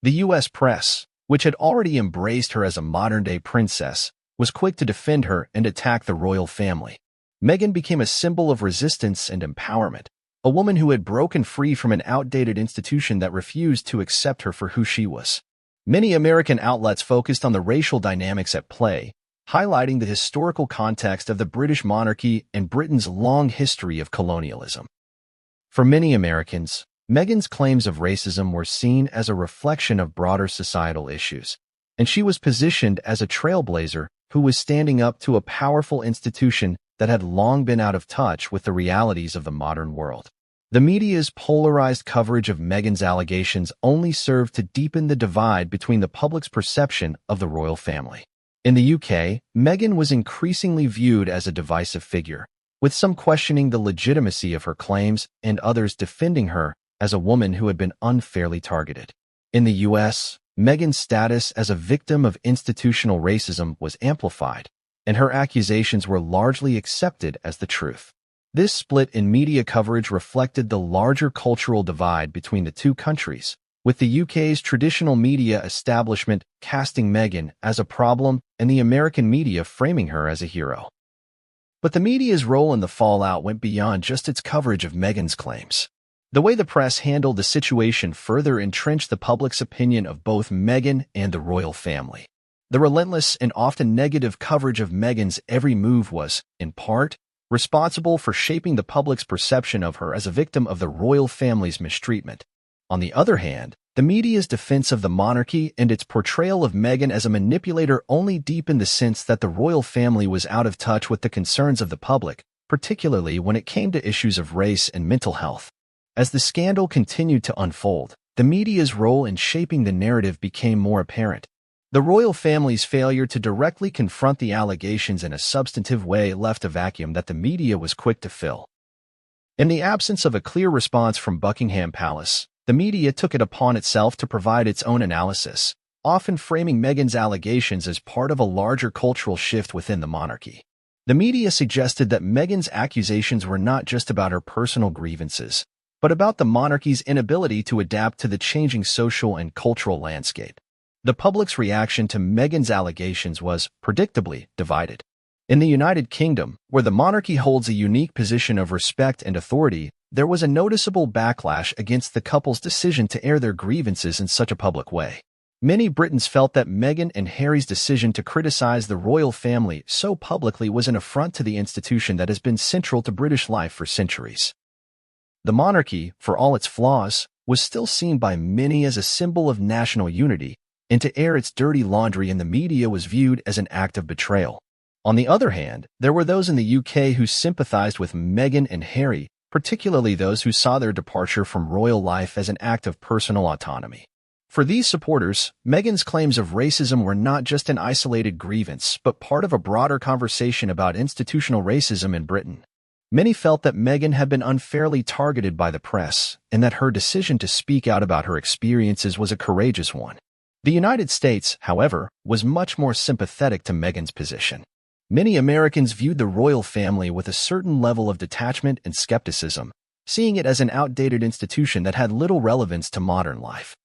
The U.S. press, which had already embraced her as a modern-day princess, was quick to defend her and attack the royal family. Meghan became a symbol of resistance and empowerment, a woman who had broken free from an outdated institution that refused to accept her for who she was. Many American outlets focused on the racial dynamics at play, highlighting the historical context of the British monarchy and Britain's long history of colonialism. For many Americans, Meghan's claims of racism were seen as a reflection of broader societal issues, and she was positioned as a trailblazer who was standing up to a powerful institution that had long been out of touch with the realities of the modern world. The media's polarized coverage of Meghan's allegations only served to deepen the divide between the public's perception of the royal family. In the UK, Meghan was increasingly viewed as a divisive figure, with some questioning the legitimacy of her claims and others defending her as a woman who had been unfairly targeted. In the US, Meghan's status as a victim of institutional racism was amplified, and her accusations were largely accepted as the truth. This split in media coverage reflected the larger cultural divide between the two countries, with the UK's traditional media establishment casting Meghan as a problem and the American media framing her as a hero. But the media's role in the fallout went beyond just its coverage of Meghan's claims. The way the press handled the situation further entrenched the public's opinion of both Meghan and the royal family. The relentless and often negative coverage of Meghan's every move was, in part, responsible for shaping the public's perception of her as a victim of the royal family's mistreatment. On the other hand, the media's defense of the monarchy and its portrayal of Meghan as a manipulator only deepened the sense that the royal family was out of touch with the concerns of the public, particularly when it came to issues of race and mental health. As the scandal continued to unfold, the media's role in shaping the narrative became more apparent. The royal family's failure to directly confront the allegations in a substantive way left a vacuum that the media was quick to fill. In the absence of a clear response from Buckingham Palace, the media took it upon itself to provide its own analysis, often framing Meghan's allegations as part of a larger cultural shift within the monarchy. The media suggested that Meghan's accusations were not just about her personal grievances, but about the monarchy's inability to adapt to the changing social and cultural landscape. The public's reaction to Meghan's allegations was, predictably, divided. In the United Kingdom, where the monarchy holds a unique position of respect and authority, there was a noticeable backlash against the couple's decision to air their grievances in such a public way. Many Britons felt that Meghan and Harry's decision to criticize the royal family so publicly was an affront to the institution that has been central to British life for centuries. The monarchy, for all its flaws, was still seen by many as a symbol of national unity, and to air its dirty laundry in the media was viewed as an act of betrayal. On the other hand, there were those in the UK who sympathized with Meghan and Harry, particularly those who saw their departure from royal life as an act of personal autonomy. For these supporters, Meghan's claims of racism were not just an isolated grievance, but part of a broader conversation about institutional racism in Britain. Many felt that Meghan had been unfairly targeted by the press, and that her decision to speak out about her experiences was a courageous one. The United States, however, was much more sympathetic to Meghan's position. Many Americans viewed the royal family with a certain level of detachment and skepticism, seeing it as an outdated institution that had little relevance to modern life.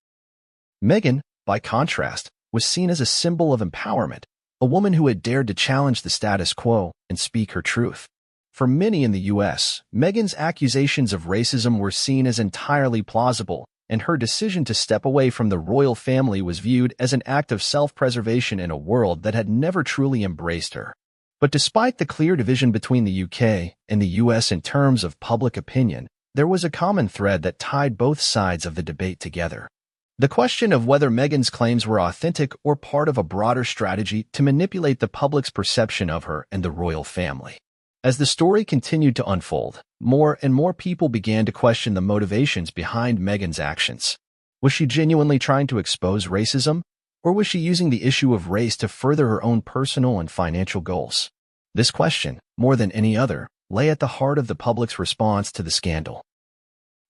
Meghan, by contrast, was seen as a symbol of empowerment, a woman who had dared to challenge the status quo and speak her truth. For many in the U.S., Meghan's accusations of racism were seen as entirely plausible, and her decision to step away from the royal family was viewed as an act of self-preservation in a world that had never truly embraced her. But despite the clear division between the UK and the US in terms of public opinion, there was a common thread that tied both sides of the debate together. The question of whether Meghan's claims were authentic or part of a broader strategy to manipulate the public's perception of her and the royal family. As the story continued to unfold, more and more people began to question the motivations behind Meghan's actions. Was she genuinely trying to expose racism, or was she using the issue of race to further her own personal and financial goals? This question, more than any other, lay at the heart of the public's response to the scandal.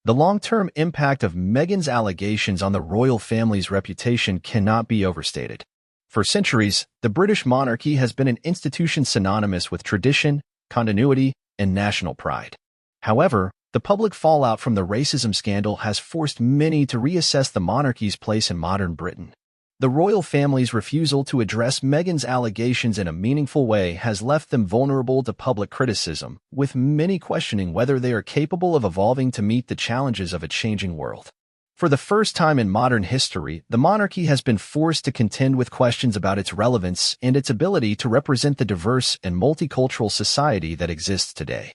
The long-term impact of Meghan's allegations on the royal family's reputation cannot be overstated. For centuries, the British monarchy has been an institution synonymous with tradition, continuity, and national pride. However, the public fallout from the racism scandal has forced many to reassess the monarchy's place in modern Britain. The royal family's refusal to address Meghan's allegations in a meaningful way has left them vulnerable to public criticism, with many questioning whether they are capable of evolving to meet the challenges of a changing world. For the first time in modern history, the monarchy has been forced to contend with questions about its relevance and its ability to represent the diverse and multicultural society that exists today.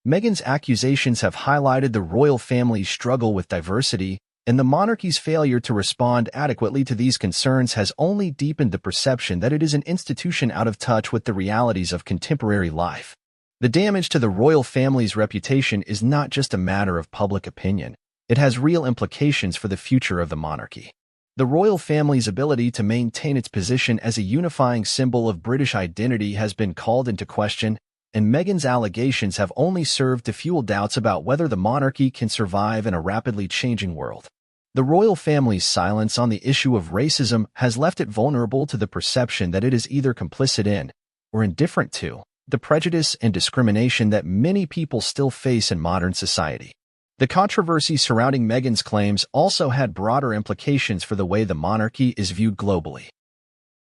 Meghan's accusations have highlighted the royal family's struggle with diversity, and the monarchy's failure to respond adequately to these concerns has only deepened the perception that it is an institution out of touch with the realities of contemporary life. The damage to the royal family's reputation is not just a matter of public opinion. It has real implications for the future of the monarchy. The royal family's ability to maintain its position as a unifying symbol of British identity has been called into question, and Meghan's allegations have only served to fuel doubts about whether the monarchy can survive in a rapidly changing world. The royal family's silence on the issue of racism has left it vulnerable to the perception that it is either complicit in, or indifferent to, the prejudice and discrimination that many people still face in modern society. The controversy surrounding Meghan's claims also had broader implications for the way the monarchy is viewed globally.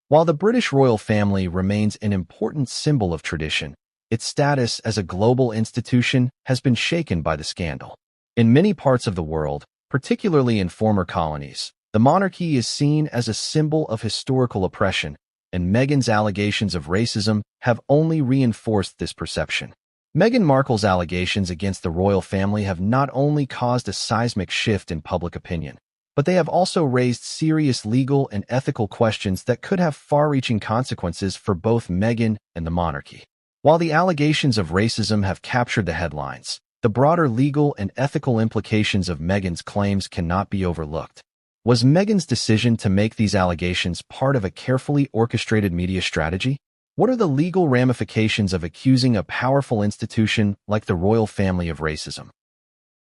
While the British royal family remains an important symbol of tradition, its status as a global institution has been shaken by the scandal. In many parts of the world, particularly in former colonies, the monarchy is seen as a symbol of historical oppression, and Meghan's allegations of racism have only reinforced this perception. Meghan Markle's allegations against the royal family have not only caused a seismic shift in public opinion, but they have also raised serious legal and ethical questions that could have far-reaching consequences for both Meghan and the monarchy. While the allegations of racism have captured the headlines, the broader legal and ethical implications of Meghan's claims cannot be overlooked. Was Meghan's decision to make these allegations part of a carefully orchestrated media strategy? What are the legal ramifications of accusing a powerful institution like the royal family of racism?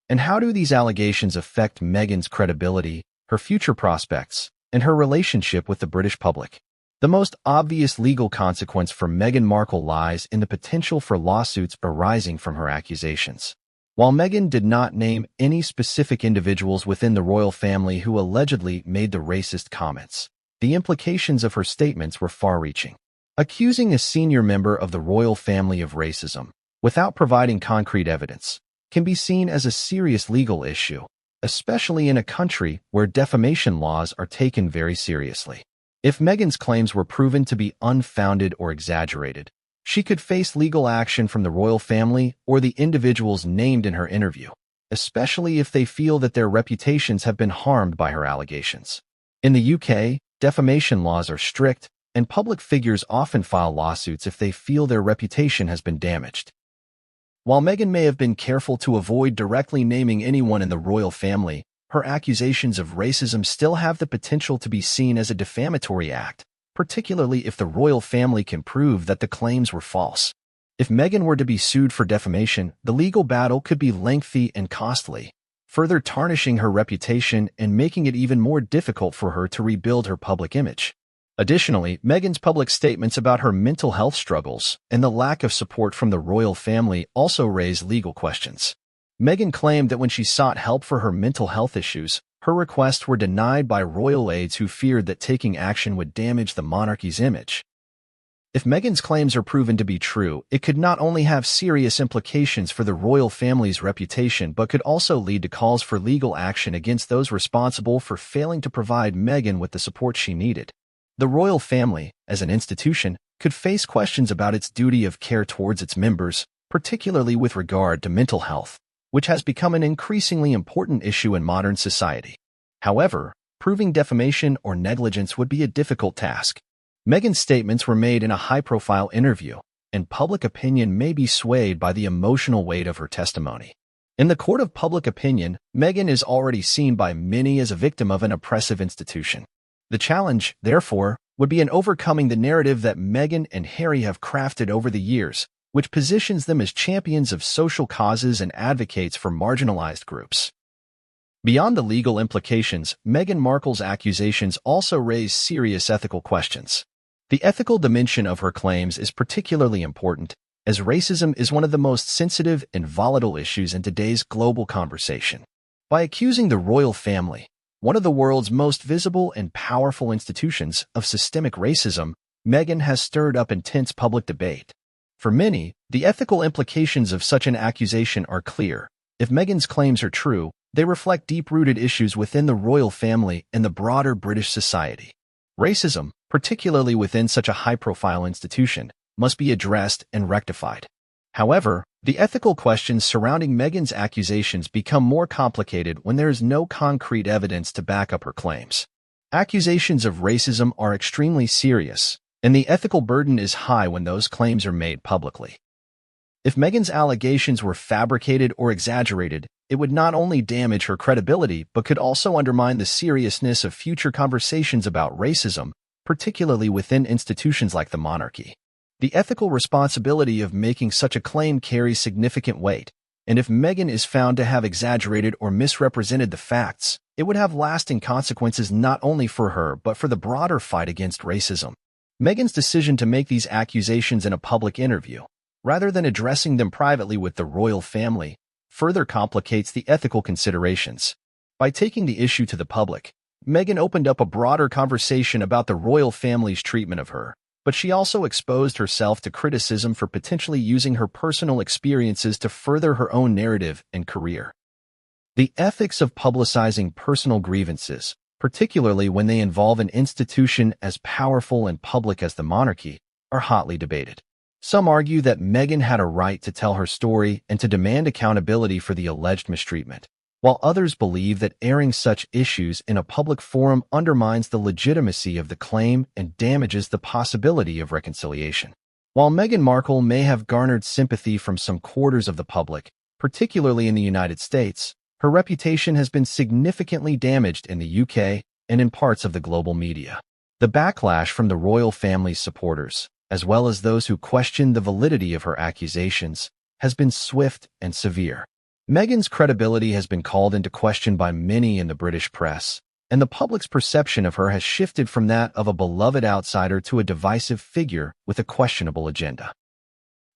And how do these allegations affect Meghan's credibility, her future prospects, and her relationship with the British public? The most obvious legal consequence for Meghan Markle lies in the potential for lawsuits arising from her accusations. While Meghan did not name any specific individuals within the royal family who allegedly made the racist comments, the implications of her statements were far-reaching. Accusing a senior member of the royal family of racism, without providing concrete evidence, can be seen as a serious legal issue, especially in a country where defamation laws are taken very seriously. If Meghan's claims were proven to be unfounded or exaggerated, she could face legal action from the royal family or the individuals named in her interview, especially if they feel that their reputations have been harmed by her allegations. In the UK, defamation laws are strict, and public figures often file lawsuits if they feel their reputation has been damaged. While Meghan may have been careful to avoid directly naming anyone in the royal family, her accusations of racism still have the potential to be seen as a defamatory act, particularly if the royal family can prove that the claims were false. If Meghan were to be sued for defamation, the legal battle could be lengthy and costly, further tarnishing her reputation and making it even more difficult for her to rebuild her public image. Additionally, Meghan's public statements about her mental health struggles and the lack of support from the royal family also raise legal questions. Meghan claimed that when she sought help for her mental health issues, her requests were denied by royal aides who feared that taking action would damage the monarchy's image. If Meghan's claims are proven to be true, it could not only have serious implications for the royal family's reputation but could also lead to calls for legal action against those responsible for failing to provide Meghan with the support she needed. The royal family, as an institution, could face questions about its duty of care towards its members, particularly with regard to mental health, which has become an increasingly important issue in modern society. However, proving defamation or negligence would be a difficult task. Meghan's statements were made in a high-profile interview, and public opinion may be swayed by the emotional weight of her testimony. In the court of public opinion, Meghan is already seen by many as a victim of an oppressive institution. The challenge, therefore, would be in overcoming the narrative that Meghan and Harry have crafted over the years, which positions them as champions of social causes and advocates for marginalized groups. Beyond the legal implications, Meghan Markle's accusations also raise serious ethical questions. The ethical dimension of her claims is particularly important, as racism is one of the most sensitive and volatile issues in today's global conversation. By accusing the royal family, one of the world's most visible and powerful institutions, of systemic racism, Meghan has stirred up intense public debate. For many, the ethical implications of such an accusation are clear. If Meghan's claims are true, they reflect deep-rooted issues within the royal family and the broader British society. Racism, particularly within such a high-profile institution, must be addressed and rectified. However, the ethical questions surrounding Meghan's accusations become more complicated when there is no concrete evidence to back up her claims. Accusations of racism are extremely serious, and the ethical burden is high when those claims are made publicly. If Meghan's allegations were fabricated or exaggerated, it would not only damage her credibility but could also undermine the seriousness of future conversations about racism, particularly within institutions like the monarchy. The ethical responsibility of making such a claim carries significant weight, and if Meghan is found to have exaggerated or misrepresented the facts, it would have lasting consequences not only for her but for the broader fight against racism. Meghan's decision to make these accusations in a public interview, rather than addressing them privately with the royal family, further complicates the ethical considerations. By taking the issue to the public, Meghan opened up a broader conversation about the royal family's treatment of her, but she also exposed herself to criticism for potentially using her personal experiences to further her own narrative and career. The ethics of publicizing personal grievances, particularly when they involve an institution as powerful and public as the monarchy, are hotly debated. Some argue that Meghan had a right to tell her story and to demand accountability for the alleged mistreatment, while others believe that airing such issues in a public forum undermines the legitimacy of the claim and damages the possibility of reconciliation. While Meghan Markle may have garnered sympathy from some quarters of the public, particularly in the United States, her reputation has been significantly damaged in the UK, and in parts of the global media. The backlash from the royal family's supporters, as well as those who question the validity of her accusations, has been swift and severe. Meghan's credibility has been called into question by many in the British press, and the public's perception of her has shifted from that of a beloved outsider to a divisive figure with a questionable agenda.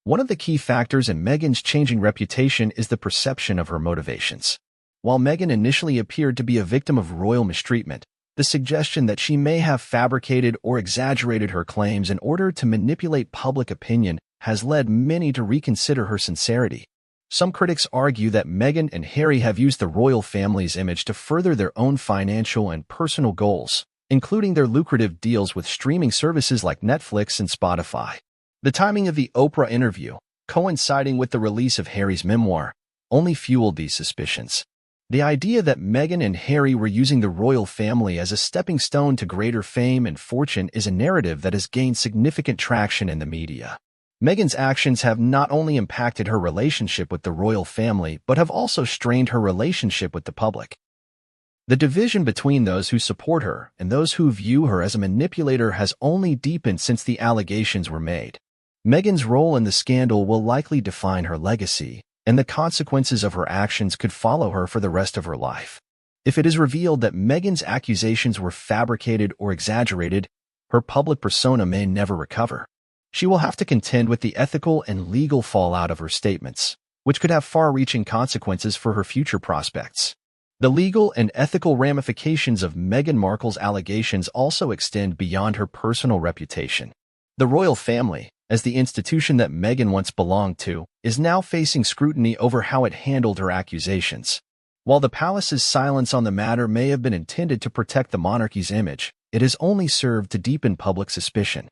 One of the key factors in Meghan's changing reputation is the perception of her motivations. While Meghan initially appeared to be a victim of royal mistreatment, the suggestion that she may have fabricated or exaggerated her claims in order to manipulate public opinion has led many to reconsider her sincerity. Some critics argue that Meghan and Harry have used the royal family's image to further their own financial and personal goals, including their lucrative deals with streaming services like Netflix and Spotify. The timing of the Oprah interview, coinciding with the release of Harry's memoir, only fueled these suspicions. The idea that Meghan and Harry were using the royal family as a stepping stone to greater fame and fortune is a narrative that has gained significant traction in the media. Meghan's actions have not only impacted her relationship with the royal family, but have also strained her relationship with the public. The division between those who support her and those who view her as a manipulator has only deepened since the allegations were made. Meghan's role in the scandal will likely define her legacy, and the consequences of her actions could follow her for the rest of her life. If it is revealed that Meghan's accusations were fabricated or exaggerated, her public persona may never recover. She will have to contend with the ethical and legal fallout of her statements, which could have far-reaching consequences for her future prospects. The legal and ethical ramifications of Meghan Markle's allegations also extend beyond her personal reputation. The royal family, as the institution that Meghan once belonged to, is now facing scrutiny over how it handled her accusations. While the palace's silence on the matter may have been intended to protect the monarchy's image, it has only served to deepen public suspicion.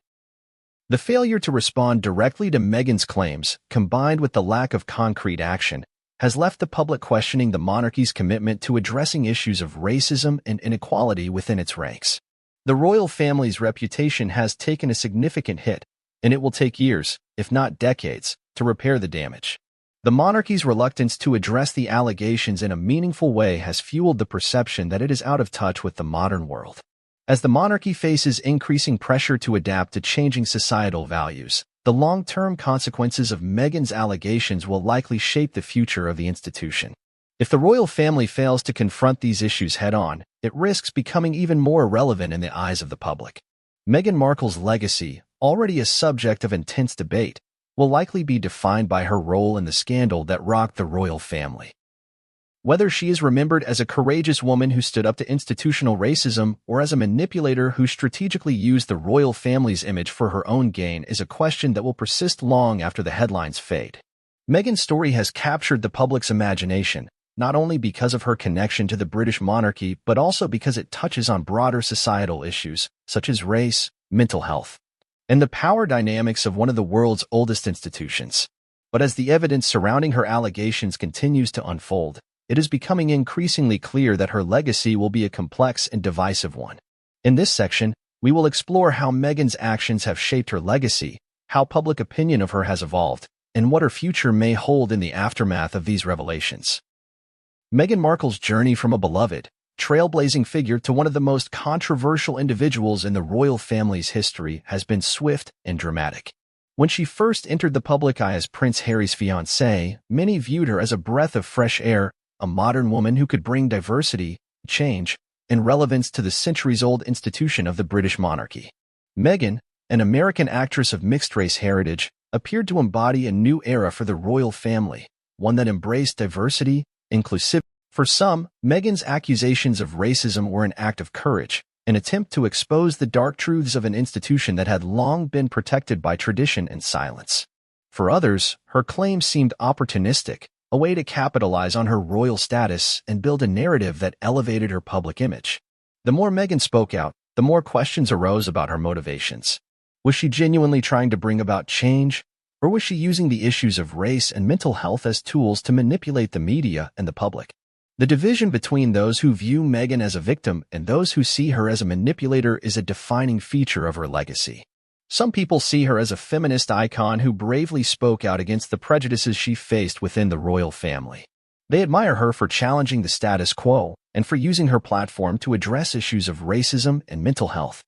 The failure to respond directly to Meghan's claims, combined with the lack of concrete action, has left the public questioning the monarchy's commitment to addressing issues of racism and inequality within its ranks. The royal family's reputation has taken a significant hit, and it will take years, if not decades, to repair the damage. The monarchy's reluctance to address the allegations in a meaningful way has fueled the perception that it is out of touch with the modern world. As the monarchy faces increasing pressure to adapt to changing societal values, the long-term consequences of Meghan's allegations will likely shape the future of the institution. If the royal family fails to confront these issues head-on, it risks becoming even more irrelevant in the eyes of the public. Meghan Markle's legacy, already a subject of intense debate, will likely be defined by her role in the scandal that rocked the royal family. Whether she is remembered as a courageous woman who stood up to institutional racism or as a manipulator who strategically used the royal family's image for her own gain is a question that will persist long after the headlines fade. Meghan's story has captured the public's imagination, not only because of her connection to the British monarchy, but also because it touches on broader societal issues, such as race, mental health, and the power dynamics of one of the world's oldest institutions. But as the evidence surrounding her allegations continues to unfold, it is becoming increasingly clear that her legacy will be a complex and divisive one. In this section, we will explore how Meghan's actions have shaped her legacy, how public opinion of her has evolved, and what her future may hold in the aftermath of these revelations. Meghan Markle's journey from a beloved, trailblazing figure to one of the most controversial individuals in the royal family's history has been swift and dramatic. When she first entered the public eye as Prince Harry's fiancée, many viewed her as a breath of fresh air, a modern woman who could bring diversity, change, and relevance to the centuries-old institution of the British monarchy. Meghan, an American actress of mixed-race heritage, appeared to embody a new era for the royal family, one that embraced diversity, inclusivity. For some, Meghan's accusations of racism were an act of courage, an attempt to expose the dark truths of an institution that had long been protected by tradition and silence. For others, her claims seemed opportunistic, a way to capitalize on her royal status and build a narrative that elevated her public image. The more Meghan spoke out, the more questions arose about her motivations. Was she genuinely trying to bring about change, or was she using the issues of race and mental health as tools to manipulate the media and the public? The division between those who view Meghan as a victim and those who see her as a manipulator is a defining feature of her legacy. Some people see her as a feminist icon who bravely spoke out against the prejudices she faced within the royal family. They admire her for challenging the status quo, and for using her platform to address issues of racism and mental health.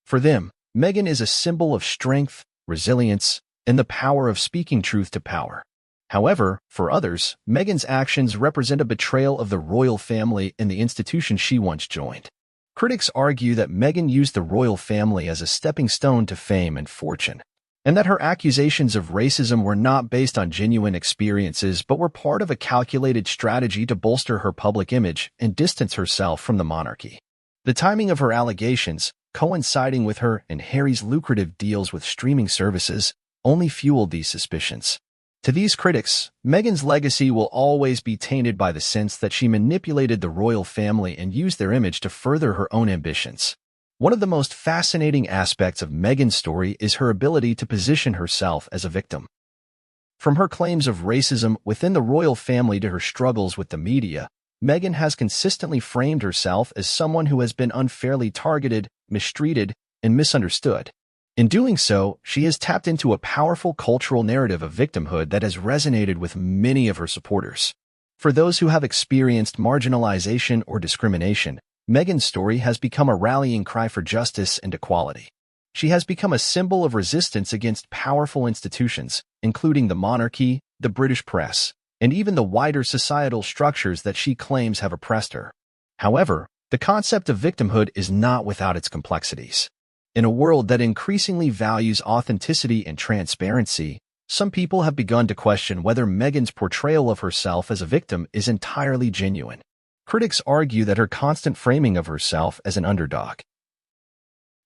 For them, Meghan is a symbol of strength, resilience, and the power of speaking truth to power. However, for others, Meghan's actions represent a betrayal of the royal family and the institution she once joined. Critics argue that Meghan used the royal family as a stepping stone to fame and fortune, and that her accusations of racism were not based on genuine experiences but were part of a calculated strategy to bolster her public image and distance herself from the monarchy. The timing of her allegations, coinciding with her and Harry's lucrative deals with streaming services, only fueled these suspicions. To these critics, Meghan's legacy will always be tainted by the sense that she manipulated the royal family and used their image to further her own ambitions. One of the most fascinating aspects of Meghan's story is her ability to position herself as a victim. From her claims of racism within the royal family to her struggles with the media, Meghan has consistently framed herself as someone who has been unfairly targeted, mistreated, and misunderstood. In doing so, she has tapped into a powerful cultural narrative of victimhood that has resonated with many of her supporters. For those who have experienced marginalization or discrimination, Meghan's story has become a rallying cry for justice and equality. She has become a symbol of resistance against powerful institutions, including the monarchy, the British press, and even the wider societal structures that she claims have oppressed her. However, the concept of victimhood is not without its complexities. In a world that increasingly values authenticity and transparency, some people have begun to question whether Meghan's portrayal of herself as a victim is entirely genuine. Critics argue that her constant framing of herself as an underdog,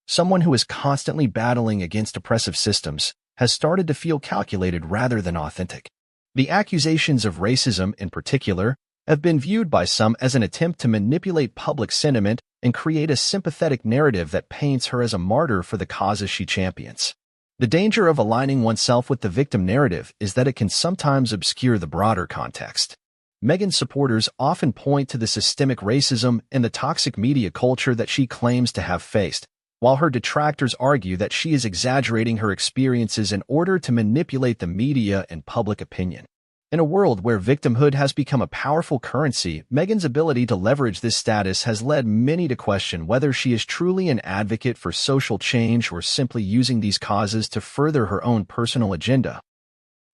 someone who is constantly battling against oppressive systems, has started to feel calculated rather than authentic. The accusations of racism, in particular, have been viewed by some as an attempt to manipulate public sentiment and create a sympathetic narrative that paints her as a martyr for the causes she champions. The danger of aligning oneself with the victim narrative is that it can sometimes obscure the broader context. Meghan's supporters often point to the systemic racism and the toxic media culture that she claims to have faced, while her detractors argue that she is exaggerating her experiences in order to manipulate the media and public opinion. In a world where victimhood has become a powerful currency, Meghan's ability to leverage this status has led many to question whether she is truly an advocate for social change or simply using these causes to further her own personal agenda.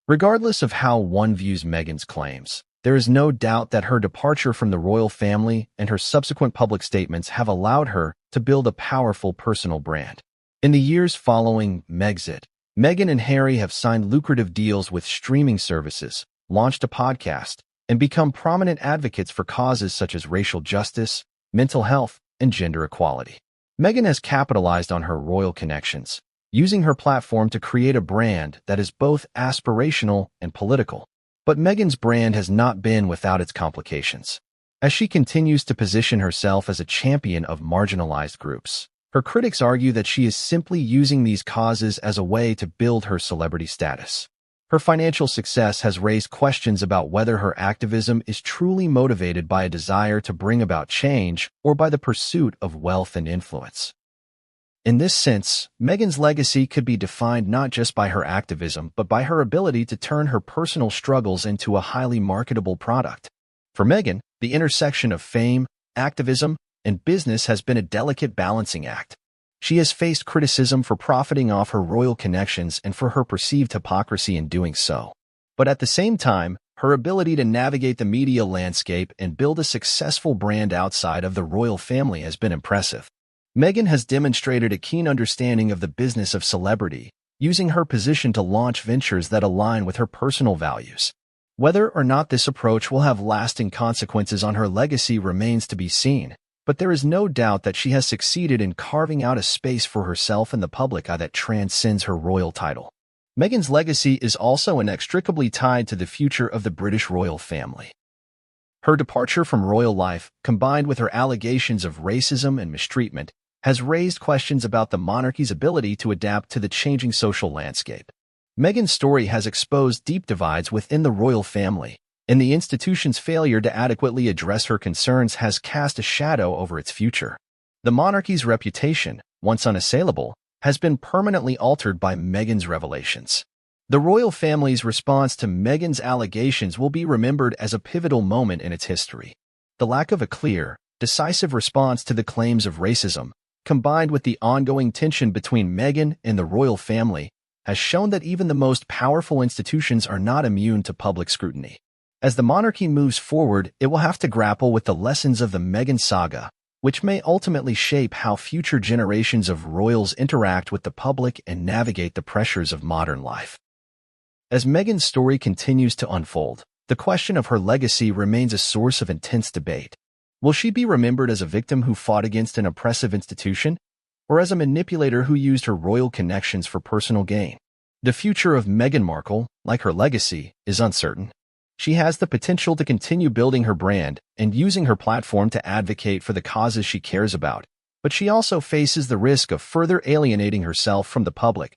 Regardless of how one views Meghan's claims, there is no doubt that her departure from the royal family and her subsequent public statements have allowed her to build a powerful personal brand. In the years following Megxit, Meghan and Harry have signed lucrative deals with streaming services, launched a podcast, and become prominent advocates for causes such as racial justice, mental health, and gender equality. Meghan has capitalized on her royal connections, using her platform to create a brand that is both aspirational and political. But Meghan's brand has not been without its complications. As she continues to position herself as a champion of marginalized groups, her critics argue that she is simply using these causes as a way to build her celebrity status. Her financial success has raised questions about whether her activism is truly motivated by a desire to bring about change or by the pursuit of wealth and influence. In this sense, Meghan's legacy could be defined not just by her activism but by her ability to turn her personal struggles into a highly marketable product. For Meghan, the intersection of fame, activism, and business has been a delicate balancing act. She has faced criticism for profiting off her royal connections and for her perceived hypocrisy in doing so. But at the same time, her ability to navigate the media landscape and build a successful brand outside of the royal family has been impressive. Meghan has demonstrated a keen understanding of the business of celebrity, using her position to launch ventures that align with her personal values. Whether or not this approach will have lasting consequences on her legacy remains to be seen, but there is no doubt that she has succeeded in carving out a space for herself in the public eye that transcends her royal title. Meghan's legacy is also inextricably tied to the future of the British royal family. Her departure from royal life, combined with her allegations of racism and mistreatment, has raised questions about the monarchy's ability to adapt to the changing social landscape. Meghan's story has exposed deep divides within the royal family, and the institution's failure to adequately address her concerns has cast a shadow over its future. The monarchy's reputation, once unassailable, has been permanently altered by Meghan's revelations. The royal family's response to Meghan's allegations will be remembered as a pivotal moment in its history. The lack of a clear, decisive response to the claims of racism, combined with the ongoing tension between Meghan and the royal family, has shown that even the most powerful institutions are not immune to public scrutiny. As the monarchy moves forward, it will have to grapple with the lessons of the Meghan saga, which may ultimately shape how future generations of royals interact with the public and navigate the pressures of modern life. As Meghan's story continues to unfold, the question of her legacy remains a source of intense debate. Will she be remembered as a victim who fought against an oppressive institution, or as a manipulator who used her royal connections for personal gain? The future of Meghan Markle, like her legacy, is uncertain. She has the potential to continue building her brand and using her platform to advocate for the causes she cares about, but she also faces the risk of further alienating herself from the public,